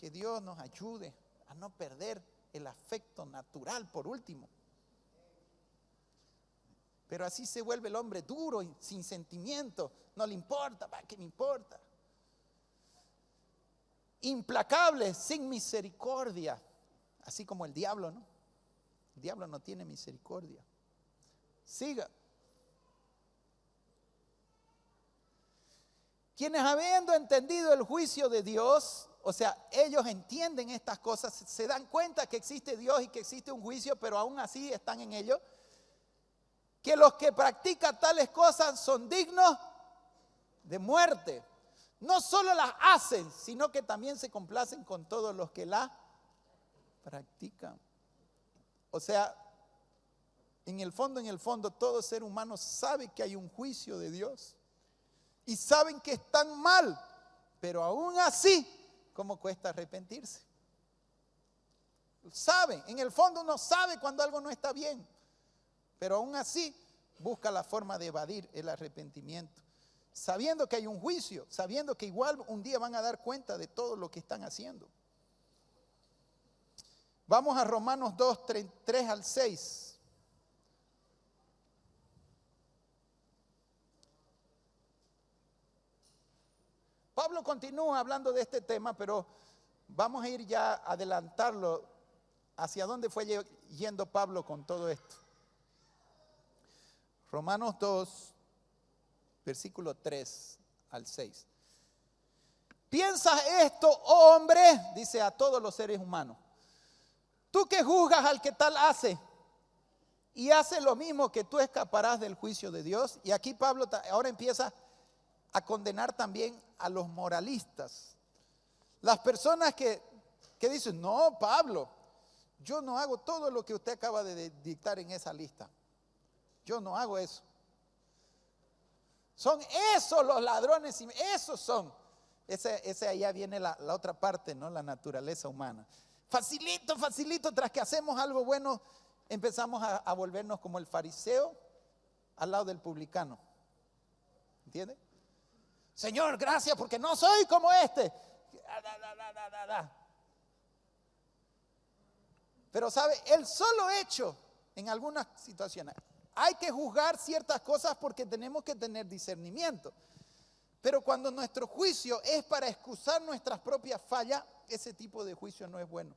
Speaker 1: que Dios nos ayude a no perder el afecto natural por último. Pero así se vuelve el hombre duro y sin sentimiento. No le importa, ¿qué me importa? Implacable, sin misericordia. Así como el diablo, ¿no? El diablo no tiene misericordia. Siga. Quienes habiendo entendido el juicio de Dios, o sea, ellos entienden estas cosas, se dan cuenta que existe Dios y que existe un juicio, pero aún así están en ello, que los que practican tales cosas son dignos de muerte. No solo las hacen, sino que también se complacen con todos los que la practican. O sea, en el fondo, todo ser humano sabe que hay un juicio de Dios. Y saben que están mal, pero aún así, ¿cómo cuesta arrepentirse? Saben, en el fondo uno sabe cuando algo no está bien, pero aún así busca la forma de evadir el arrepentimiento, sabiendo que hay un juicio, sabiendo que igual un día van a dar cuenta de todo lo que están haciendo. Vamos a Romanos 2, 3 al 6. Pablo continúa hablando de este tema, pero vamos a ir ya a adelantarlo hacia dónde fue yendo Pablo con todo esto. Romanos 2, versículo 3 al 6. ¿Piensas esto, oh hombre? Dice a todos los seres humanos. Tú que juzgas al que tal hace y hace lo mismo, que tú escaparás del juicio de Dios. Y aquí Pablo ahora empieza a condenar también a los moralistas. Las personas que dicen, no, Pablo, yo no hago todo lo que usted acaba de dictar en esa lista. Yo no hago eso. Son esos los ladrones, esos son. Ese allá viene la otra parte, ¿no? La naturaleza humana. Facilito, tras que hacemos algo bueno, empezamos a volvernos como el fariseo al lado del publicano. ¿Entiende? Señor, gracias porque no soy como este. Pero sabe, el solo hecho en algunas situaciones, hay que juzgar ciertas cosas porque tenemos que tener discernimiento. Pero cuando nuestro juicio es para excusar nuestras propias fallas, ese tipo de juicio no es bueno.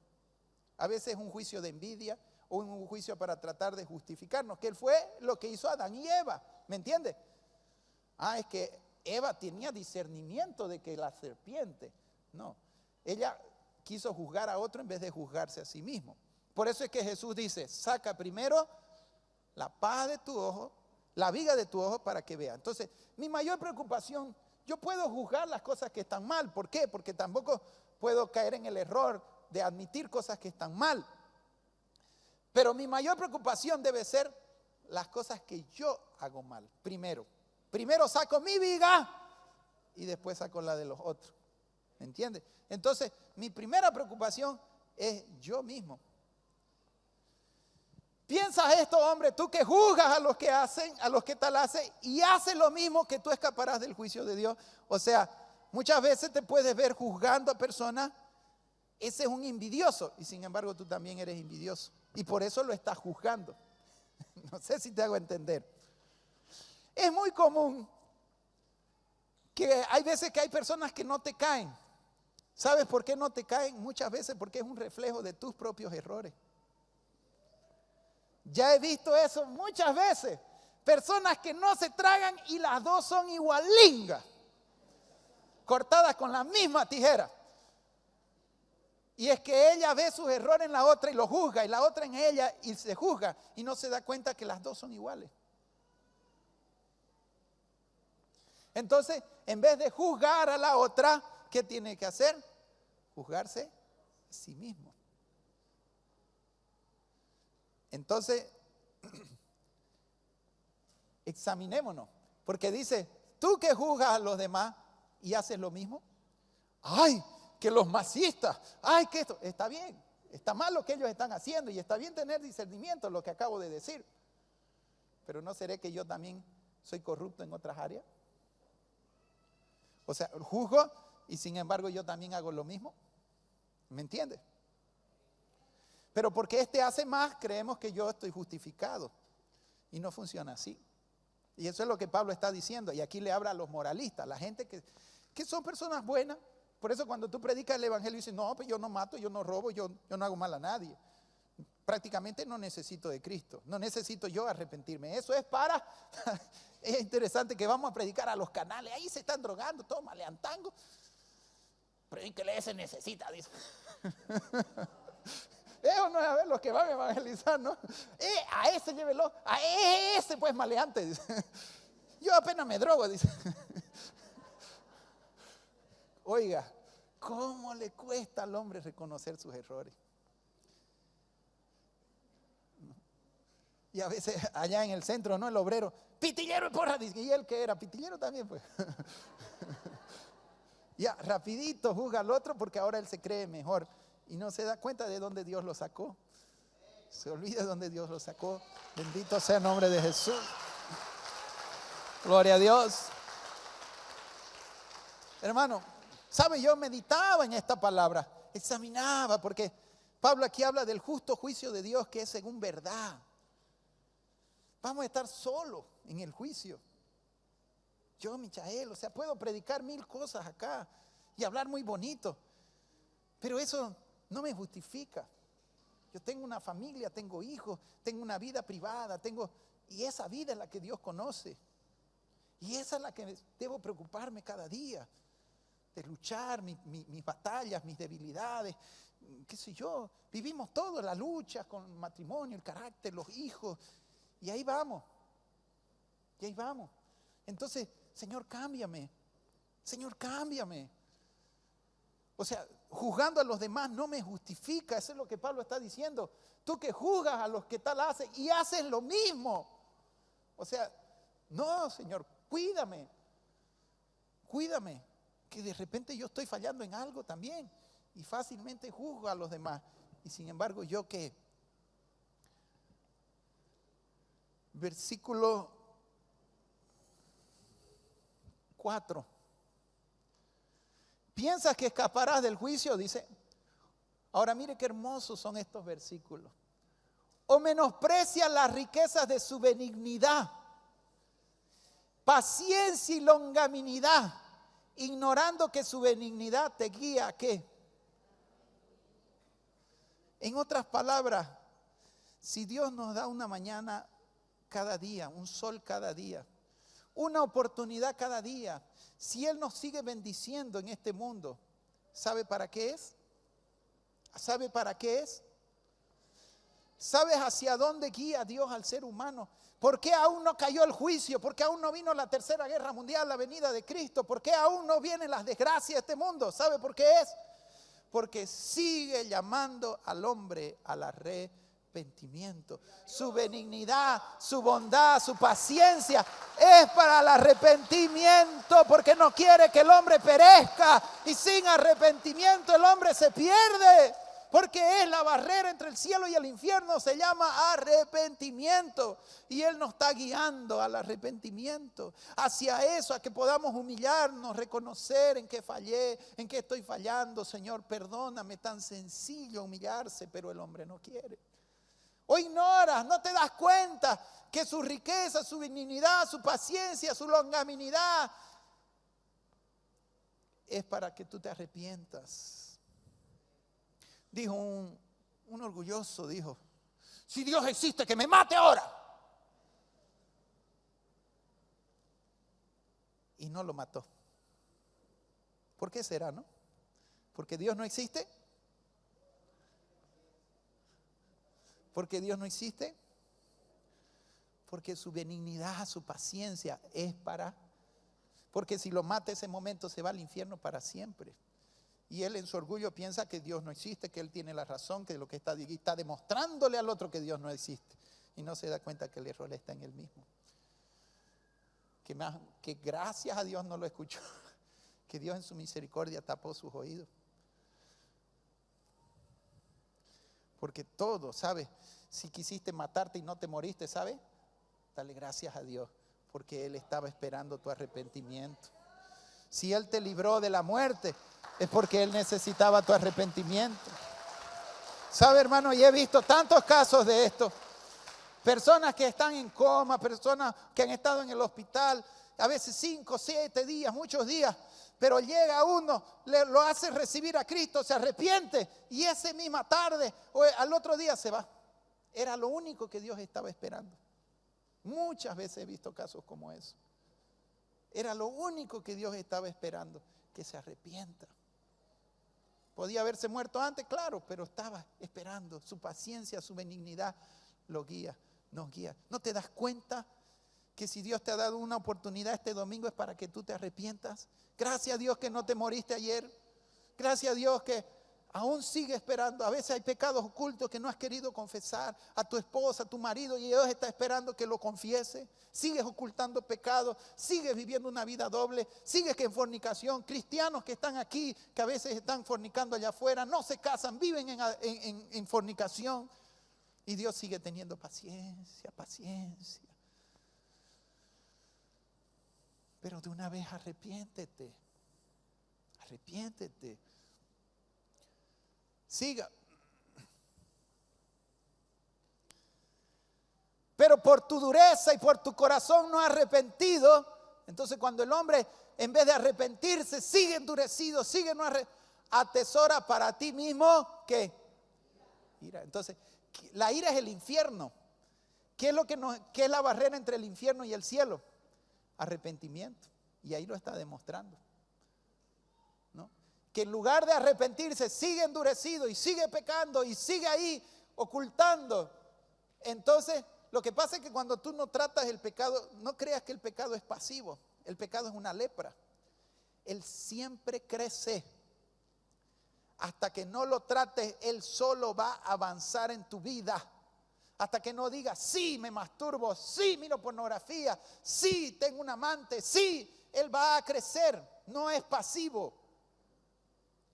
Speaker 1: A veces es un juicio de envidia o un juicio para tratar de justificarnos, que fue lo que hizo Adán y Eva. ¿Me entiende? Es que Eva tenía discernimiento de que la serpiente, no, ella quiso juzgar a otro en vez de juzgarse a sí mismo. Por eso es que Jesús dice, saca primero la paja de tu ojo, la viga de tu ojo para que vea. Entonces, mi mayor preocupación, yo puedo juzgar las cosas que están mal. ¿Por qué? Porque tampoco puedo caer en el error de admitir cosas que están mal. Pero mi mayor preocupación debe ser las cosas que yo hago mal. Primero saco mi viga y después saco la de los otros. ¿Me entiendes? Entonces, mi primera preocupación es yo mismo. Piensas esto, hombre, tú que juzgas a los que hacen, a los que tal hacen, y haces lo mismo, que tú escaparás del juicio de Dios. O sea, muchas veces te puedes ver juzgando a personas. Ese es un envidioso, y sin embargo tú también eres envidioso, y por eso lo estás juzgando. No sé si te hago entender. Es muy común que hay veces que hay personas que no te caen. ¿Sabes por qué no te caen? Muchas veces porque es un reflejo de tus propios errores. Ya he visto eso muchas veces. Personas que no se tragan y las dos son igualingas, cortadas con la misma tijera. Y es que ella ve sus errores en la otra y lo juzga, y la otra en ella y se juzga, y no se da cuenta que las dos son iguales. Entonces, en vez de juzgar a la otra, ¿qué tiene que hacer? Juzgarse a sí mismo. Entonces, examinémonos, porque dice, tú que juzgas a los demás y haces lo mismo. ¡Ay! Que los masistas, ¡ay! Que esto, está bien, está mal lo que ellos están haciendo y está bien tener discernimiento, lo que acabo de decir. Pero ¿no seré que yo también soy corrupto en otras áreas? O sea, juzgo y sin embargo yo también hago lo mismo. ¿Me entiendes? Pero porque este hace más, creemos que yo estoy justificado. Y no funciona así. Y eso es lo que Pablo está diciendo. Y aquí le habla a los moralistas, la gente que son personas buenas. Por eso cuando tú predicas el evangelio dices, no, pues yo no mato, yo no robo, yo no hago mal a nadie. Prácticamente no necesito de Cristo. No necesito yo arrepentirme. Eso es para... Es interesante que vamos a predicar a los canales. Ahí se están drogando, todos maleantangos. Predíquele, ese necesita, dice. Eso no es a ver los que van a evangelizar, ¿no? A ese llévelo, a ese pues maleante, dice. Yo apenas me drogo, dice. Oiga, ¿cómo le cuesta al hombre reconocer sus errores? Y a veces allá en el centro, ¿no? El obrero, pitillero y porra, dice, y él que era pitillero también, pues. Ya, rapidito juzga al otro porque ahora él se cree mejor. Y no se da cuenta de dónde Dios lo sacó. Se olvida de dónde Dios lo sacó. Bendito sea el nombre de Jesús. Gloria a Dios. Hermano, ¿sabe? Yo meditaba en esta palabra. Examinaba porque Pablo aquí habla del justo juicio de Dios que es según verdad. Vamos a estar solos en el juicio. Yo, Michael, o sea, puedo predicar 1000 cosas acá y hablar muy bonito. Pero eso no me justifica. Yo tengo una familia, tengo hijos, tengo una vida privada, y esa vida es la que Dios conoce. Y esa es la que debo preocuparme cada día, de luchar mis batallas, mis debilidades, qué sé yo. Vivimos todos la lucha con el matrimonio, el carácter, los hijos, y ahí vamos. Y ahí vamos. Entonces, Señor, cámbiame. Señor, cámbiame. O sea, juzgando a los demás no me justifica. Eso es lo que Pablo está diciendo. Tú que juzgas a los que tal hacen y haces lo mismo. O sea, no, Señor, cuídame. Cuídame. Que de repente yo estoy fallando en algo también. Y fácilmente juzgo a los demás. Y sin embargo, ¿yo qué? Versículo 4. ¿Piensas que escaparás del juicio? Dice. Ahora mire qué hermosos son estos versículos. O menosprecias las riquezas de su benignidad, paciencia y longanimidad, ignorando que su benignidad te guía ¿a qué? En otras palabras, si Dios nos da una mañana cada día, un sol cada día, una oportunidad cada día, si Él nos sigue bendiciendo en este mundo, ¿sabe para qué es? ¿Sabe para qué es? ¿Sabes hacia dónde guía Dios al ser humano? ¿Por qué aún no cayó el juicio? ¿Por qué aún no vino la tercera guerra mundial, la venida de Cristo? ¿Por qué aún no vienen las desgracias de este mundo? ¿Sabe por qué es? Porque sigue llamando al hombre a la arrepentimiento. Su benignidad, su bondad, su paciencia es para el arrepentimiento, porque no quiere que el hombre perezca, y sin arrepentimiento el hombre se pierde, porque es la barrera entre el cielo y el infierno, se llama arrepentimiento, y Él nos está guiando al arrepentimiento, hacia eso, a que podamos humillarnos, reconocer en qué fallé, en qué estoy fallando. Señor, perdóname. Tan sencillo humillarse, pero el hombre no quiere. O ignoras, no te das cuenta que su riqueza, su benignidad, su paciencia, su longanimidad es para que tú te arrepientas. Dijo un orgulloso, dijo, si Dios existe, que me mate ahora. Y no lo mató. ¿Por qué será, no? ¿Porque Dios no existe? ¿Porque Dios no existe? Porque su benignidad, su paciencia es para... Porque si lo mata ese momento se va al infierno para siempre. Y él en su orgullo piensa que Dios no existe, que él tiene la razón, que lo que está demostrándole al otro que Dios no existe. Y no se da cuenta que el error está en él mismo. Que gracias a Dios no lo escuchó. Que Dios en su misericordia tapó sus oídos. Porque todo, ¿sabes? Si quisiste matarte y no te moriste, ¿sabes? Dale gracias a Dios, porque Él estaba esperando tu arrepentimiento. Si Él te libró de la muerte, es porque Él necesitaba tu arrepentimiento. ¿Sabe, hermano? Y he visto tantos casos de esto. Personas que están en coma, personas que han estado en el hospital, a veces 5, 7 días, muchos días. Pero llega uno, lo hace recibir a Cristo, se arrepiente y esa misma tarde o al otro día se va. Era lo único que Dios estaba esperando. Muchas veces he visto casos como eso. Era lo único que Dios estaba esperando, que se arrepienta. Podía haberse muerto antes, claro, pero estaba esperando. Su paciencia, su benignidad lo guía, nos guía. ¿No te das cuenta que si Dios te ha dado una oportunidad este domingo es para que tú te arrepientas? Gracias a Dios que no te moriste ayer. Gracias a Dios que aún sigue esperando. A veces hay pecados ocultos que no has querido confesar a tu esposa, a tu marido, y Dios está esperando que lo confiese. Sigues ocultando pecados, sigues viviendo una vida doble, sigues que en fornicación. Cristianos que están aquí, que a veces están fornicando allá afuera, no se casan, viven en fornicación. Y Dios sigue teniendo paciencia, paciencia. Pero de una vez arrepiéntete. Arrepiéntete. Siga. Pero por tu dureza y por tu corazón no arrepentido. Entonces cuando el hombre en vez de arrepentirse sigue endurecido, sigue no atesora para ti mismo ¿qué? Ira. Entonces la ira es el infierno. ¿Qué es la barrera entre el infierno y el cielo? Arrepentimiento. Y ahí lo está demostrando, ¿no? Que en lugar de arrepentirse sigue endurecido y sigue pecando y sigue ahí ocultando. Entonces lo que pasa es que cuando tú no tratas el pecado, no creas que el pecado es pasivo. El pecado es una lepra. Él siempre crece. Hasta que no lo trates, él solo va a avanzar en tu vida. Hasta que no digas, sí, me masturbo, sí, miro pornografía, sí, tengo un amante, sí, él va a crecer, no es pasivo.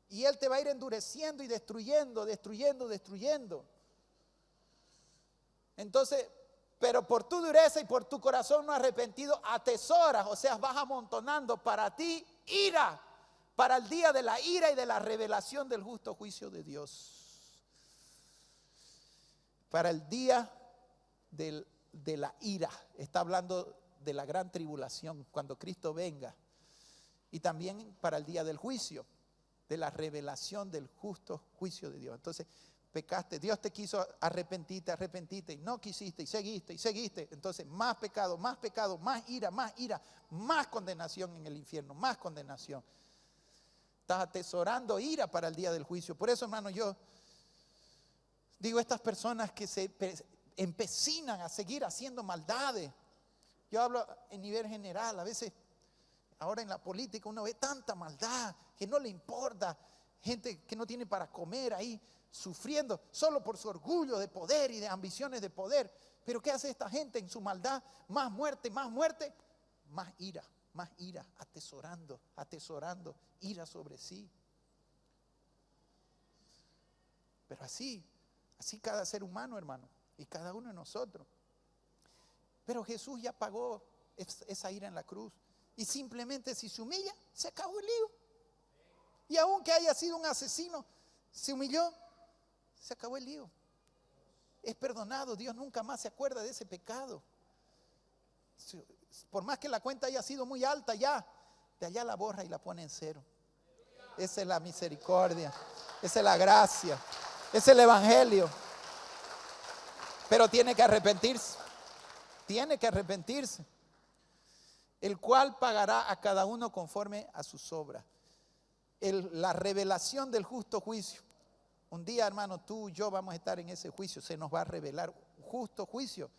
Speaker 1: Y él te va a ir endureciendo y destruyendo, destruyendo, destruyendo. Entonces, pero por tu dureza y por tu corazón no arrepentido, atesoras, o sea, vas amontonando para ti ira, para el día de la ira y de la revelación del justo juicio de Dios. Para el día de la ira, está hablando de la gran tribulación, cuando Cristo venga. Y también para el día del juicio, de la revelación del justo juicio de Dios. Entonces, pecaste, Dios te quiso arrepentiste, y no quisiste, y seguiste. Entonces, más pecado, más ira, más condenación en el infierno, más condenación. Estás atesorando ira para el día del juicio. Por eso, hermano, yo digo, estas personas que se empecinan a seguir haciendo maldades. Yo hablo en nivel general. A veces, ahora en la política, uno ve tanta maldad que no le importa. Gente que no tiene para comer ahí, sufriendo solo por su orgullo de poder y de ambiciones de poder. Pero ¿qué hace esta gente en su maldad? Más muerte, más ira, atesorando ira sobre sí. Pero así cada ser humano, hermano, y cada uno de nosotros. Pero Jesús ya pagó esa ira en la cruz. Y simplemente si se humilla, se acabó el lío. Y aunque haya sido un asesino, se humilló, se acabó el lío. Es perdonado, Dios nunca más se acuerda de ese pecado. Por más que la cuenta haya sido muy alta ya, de allá la borra y la pone en cero. Esa es la misericordia, esa es la gracia. Es el evangelio. Pero tiene que arrepentirse. El cual pagará a cada uno conforme a sus obras. La revelación del justo juicio. Un día, hermano, tú y yo vamos a estar en ese juicio. Se nos va a revelar justo juicio.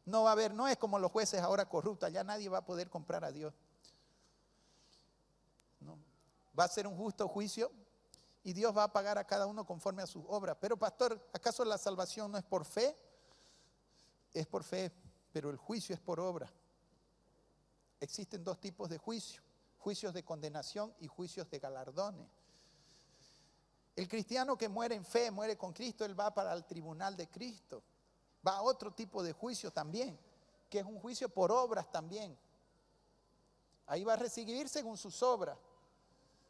Speaker 1: No va a haber, no es como los jueces ahora corruptos. Ya nadie va a poder comprar a Dios. No. Va a ser un justo juicio. Y Dios va a pagar a cada uno conforme a sus obras. Pero pastor, ¿acaso la salvación no es por fe? Es por fe, pero el juicio es por obra. Existen dos tipos de juicio: juicios de condenación y juicios de galardones. El cristiano que muere en fe, muere con Cristo, él va para el tribunal de Cristo. Va a otro tipo de juicio también, que es un juicio por obras también. Ahí va a recibir según sus obras.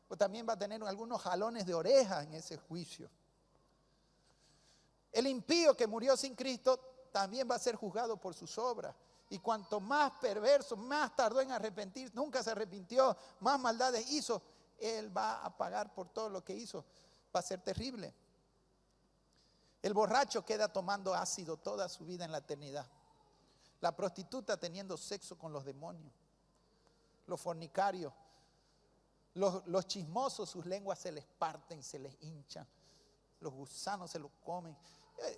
Speaker 1: o también va a tener algunos jalones de oreja en ese juicio. El impío que murió sin Cristo también va a ser juzgado por sus obras. Y cuanto más perverso, más tardó en arrepentir, nunca se arrepintió, más maldades hizo, él va a pagar por todo lo que hizo. Va a ser terrible. El borracho queda tomando ácido toda su vida en la eternidad. La prostituta teniendo sexo con los demonios. Los fornicarios. Los chismosos, sus lenguas se les parten, se les hinchan. Los gusanos se los comen.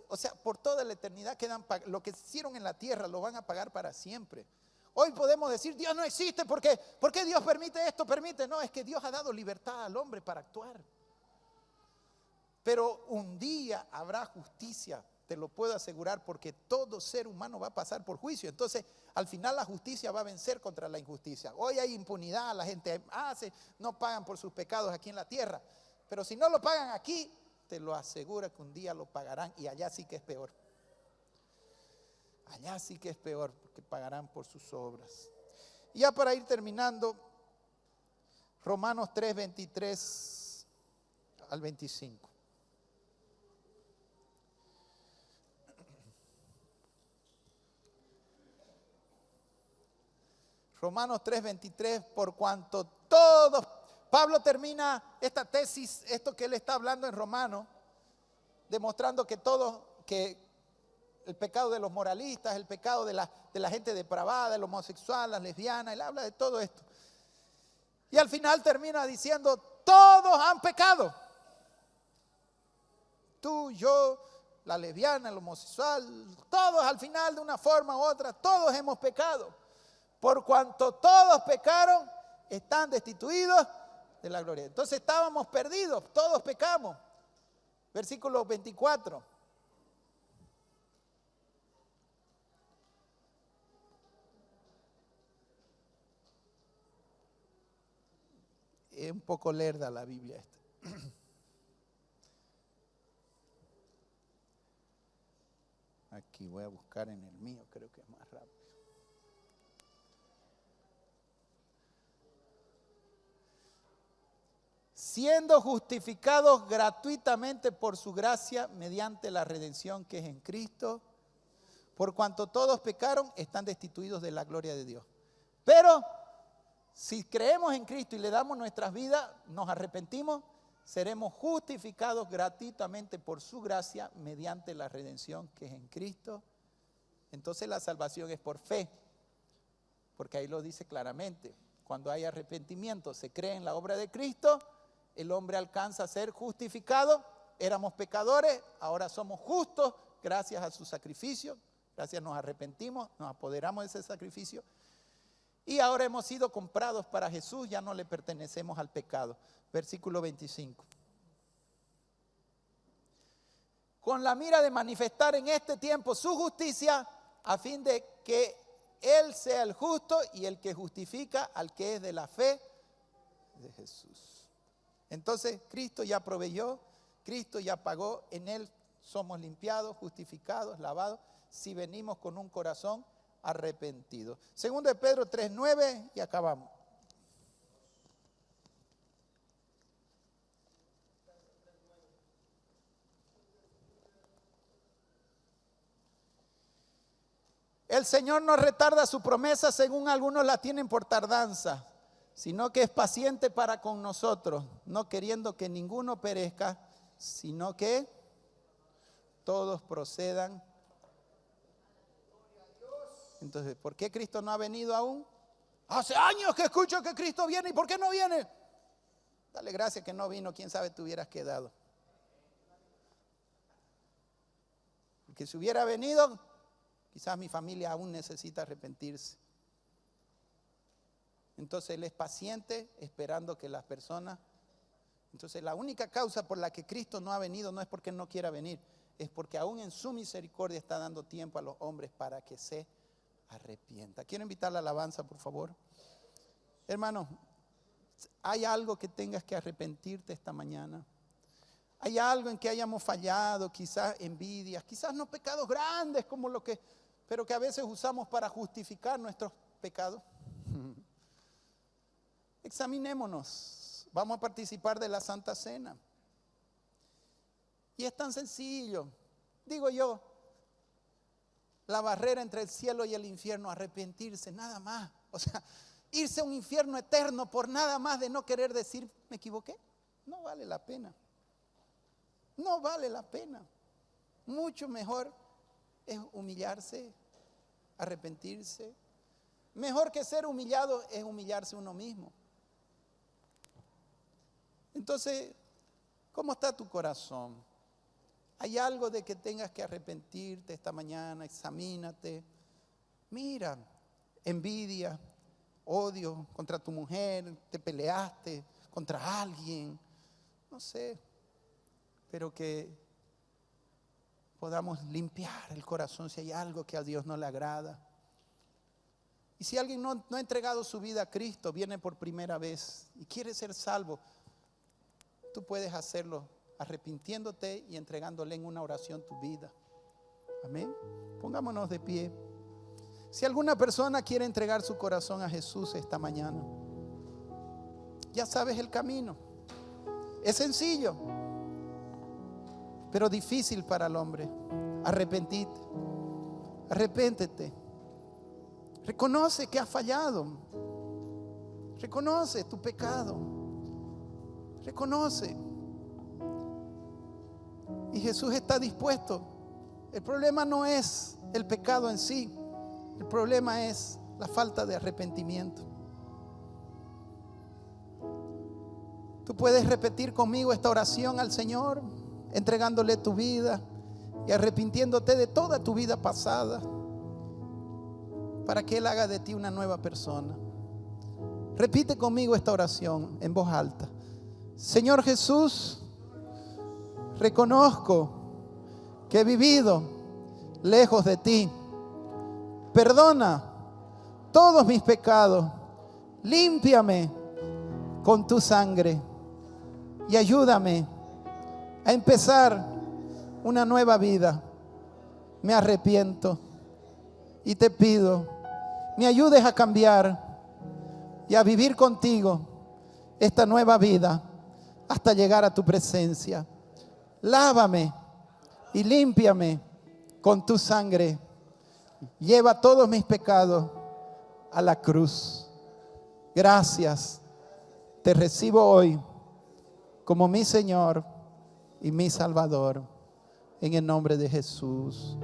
Speaker 1: O sea, por toda la eternidad quedan, lo que hicieron en la tierra lo van a pagar para siempre. Hoy podemos decir, Dios no existe, ¿por qué? ¿Por qué Dios permite esto? No, es que Dios ha dado libertad al hombre para actuar. Pero un día habrá justicia, te lo puedo asegurar, porque todo ser humano va a pasar por juicio. Entonces, al final la justicia va a vencer contra la injusticia. Hoy hay impunidad, la gente hace, no pagan por sus pecados aquí en la tierra. Pero si no lo pagan aquí, te lo aseguro que un día lo pagarán, y allá sí que es peor. Allá sí que es peor, porque pagarán por sus obras. Y ya para ir terminando, Romanos 3, 23 al 25. Romanos 3, 23, por cuanto todos, Pablo termina esta tesis, esto que él está hablando en Romanos, demostrando que el pecado de los moralistas, el pecado de la gente depravada, el homosexual, las lesbianas, él habla de todo esto. Y al final termina diciendo, todos han pecado. Tú, yo, la lesbiana, el homosexual, todos al final de una forma u otra, todos hemos pecado. Por cuanto todos pecaron, están destituidos de la gloria. Entonces estábamos perdidos, todos pecamos. Versículo 24. Es un poco lerda la Biblia esta. Aquí voy a buscar en el mío, creo que es más rápido. Siendo justificados gratuitamente por su gracia mediante la redención que es en Cristo, por cuanto todos pecaron, están destituidos de la gloria de Dios. Pero si creemos en Cristo y le damos nuestras vidas, nos arrepentimos, seremos justificados gratuitamente por su gracia mediante la redención que es en Cristo. Entonces la salvación es por fe, porque ahí lo dice claramente. Cuando hay arrepentimiento, se cree en la obra de Cristo, el hombre alcanza a ser justificado. Éramos pecadores, ahora somos justos gracias a su sacrificio. Gracias, nos arrepentimos, nos apoderamos de ese sacrificio. Y ahora hemos sido comprados para Jesús, ya no le pertenecemos al pecado. Versículo 25. Con la mira de manifestar en este tiempo su justicia, a fin de que Él sea el justo y el que justifica al que es de la fe de Jesús. Entonces Cristo ya proveyó, Cristo ya pagó, en Él somos limpiados, justificados, lavados, si venimos con un corazón arrepentido. Segundo de Pedro 3:9 y acabamos. El Señor no retarda su promesa, según algunos la tienen por tardanza, sino que es paciente para con nosotros, no queriendo que ninguno perezca, sino que todos procedan. Entonces, ¿por qué Cristo no ha venido aún? Hace años que escucho que Cristo viene, ¿y por qué no viene? Dale gracias que no vino, quién sabe te hubieras quedado. Porque si hubiera venido, quizás mi familia aún necesita arrepentirse. Entonces Él es paciente esperando que las personas. Entonces la única causa por la que Cristo no ha venido no es porque no quiera venir, es porque aún en su misericordia está dando tiempo a los hombres para que se arrepientan. Quiero invitar la alabanza, por favor. Hermano, ¿hay algo que tengas que arrepentirte esta mañana? ¿Hay algo en que hayamos fallado? Quizás envidias, quizás no pecados grandes como lo que, pero que a veces usamos para justificar nuestros pecados. Examinémonos. vamos a participar de la Santa Cena. Y es tan sencillo. Digo yo, la barrera entre el cielo y el infierno, arrepentirse, nada más. O sea, irse a un infierno eterno por nada más de no querer decir, me equivoqué. No vale la pena. No vale la pena. Mucho mejor es humillarse, arrepentirse. Mejor que ser humillado es humillarse uno mismo. Entonces, ¿cómo está tu corazón? ¿Hay algo de que tengas que arrepentirte esta mañana? Examínate. Mira, envidia, odio contra tu mujer, te peleaste contra alguien, no sé, pero que podamos limpiar el corazón si hay algo que a Dios no le agrada. Y si alguien no ha entregado su vida a Cristo, viene por primera vez y quiere ser salvo, tú puedes hacerlo arrepintiéndote y entregándole en una oración tu vida. Amén. Pongámonos de pie. Si alguna persona quiere entregar su corazón a Jesús esta mañana, ya sabes el camino. Es sencillo, pero difícil para el hombre. Arrepéntete. Reconoce que has fallado. Reconoce tu pecado. Reconoce. Y Jesús está dispuesto. El problema no es el pecado en sí. El problema es la falta de arrepentimiento. Tú puedes repetir conmigo esta oración al Señor, entregándole tu vida y arrepintiéndote de toda tu vida pasada, para que Él haga de ti una nueva persona. Repite conmigo esta oración en voz alta. Señor Jesús, reconozco que he vivido lejos de ti. Perdona todos mis pecados. Límpiame con tu sangre y ayúdame a empezar una nueva vida. Me arrepiento y te pido, me ayudes a cambiar y a vivir contigo esta nueva vida hasta llegar a tu presencia. Lávame y límpiame con tu sangre. Lleva todos mis pecados a la cruz. Gracias. Te recibo hoy como mi Señor y mi Salvador. En el nombre de Jesús.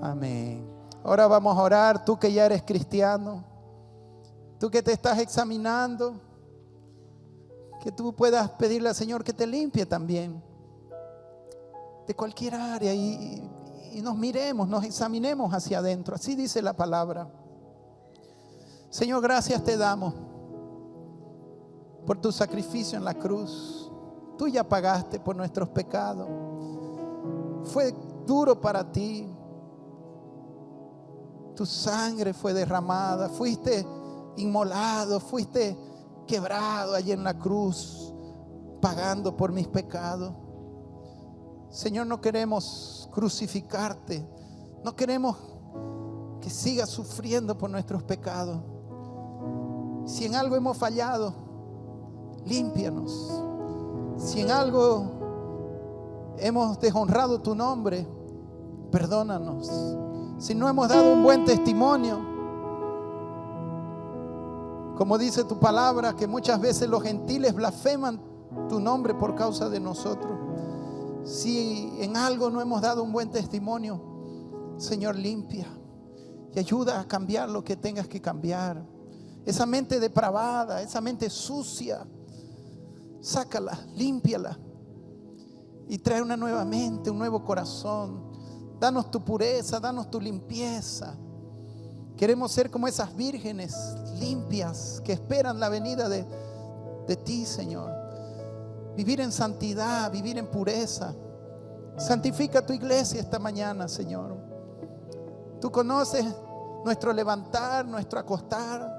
Speaker 1: Amén. Ahora vamos a orar. Tú que ya eres cristiano, tú que te estás examinando, que tú puedas pedirle al Señor que te limpie también de cualquier área y nos miremos, nos examinemos hacia adentro. Así dice la palabra. Señor, gracias te damos por tu sacrificio en la cruz. Tú ya pagaste por nuestros pecados. Fue duro para ti. Tu sangre fue derramada. Fuiste inmolado. Fuiste quebrado allí en la cruz, pagando por mis pecados. Señor, no queremos crucificarte. No queremos que sigas sufriendo por nuestros pecados. Si en algo hemos fallado, límpianos. Si en algo hemos deshonrado tu nombre, perdónanos. Si no hemos dado un buen testimonio, como dice tu palabra, que muchas veces los gentiles blasfeman tu nombre por causa de nosotros. Si en algo no hemos dado un buen testimonio, Señor, limpia y ayuda a cambiar lo que tengas que cambiar. Esa mente depravada, esa mente sucia, sácala, límpiala y trae una nueva mente, un nuevo corazón. Danos tu pureza, danos tu limpieza. Queremos ser como esas vírgenes limpias que esperan la venida de ti, Señor. Vivir en santidad, vivir en pureza. Santifica tu iglesia esta mañana, Señor. Tú conoces nuestro levantar, nuestro acostar.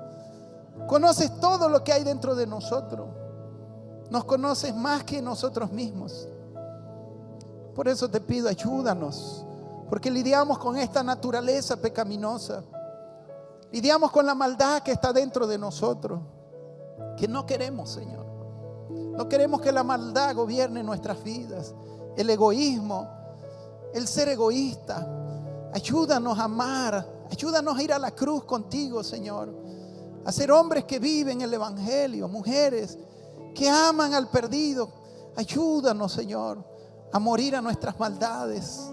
Speaker 1: Conoces todo lo que hay dentro de nosotros. Nos conoces más que nosotros mismos. Por eso te pido, ayúdanos, porque lidiamos con esta naturaleza pecaminosa. Lidiamos con la maldad que está dentro de nosotros, que no queremos, Señor. No queremos que la maldad gobierne nuestras vidas, el egoísmo, el ser egoísta. Ayúdanos a amar, ayúdanos a ir a la cruz contigo, Señor. A ser hombres que viven el evangelio, mujeres que aman al perdido. Ayúdanos, Señor, a morir a nuestras maldades.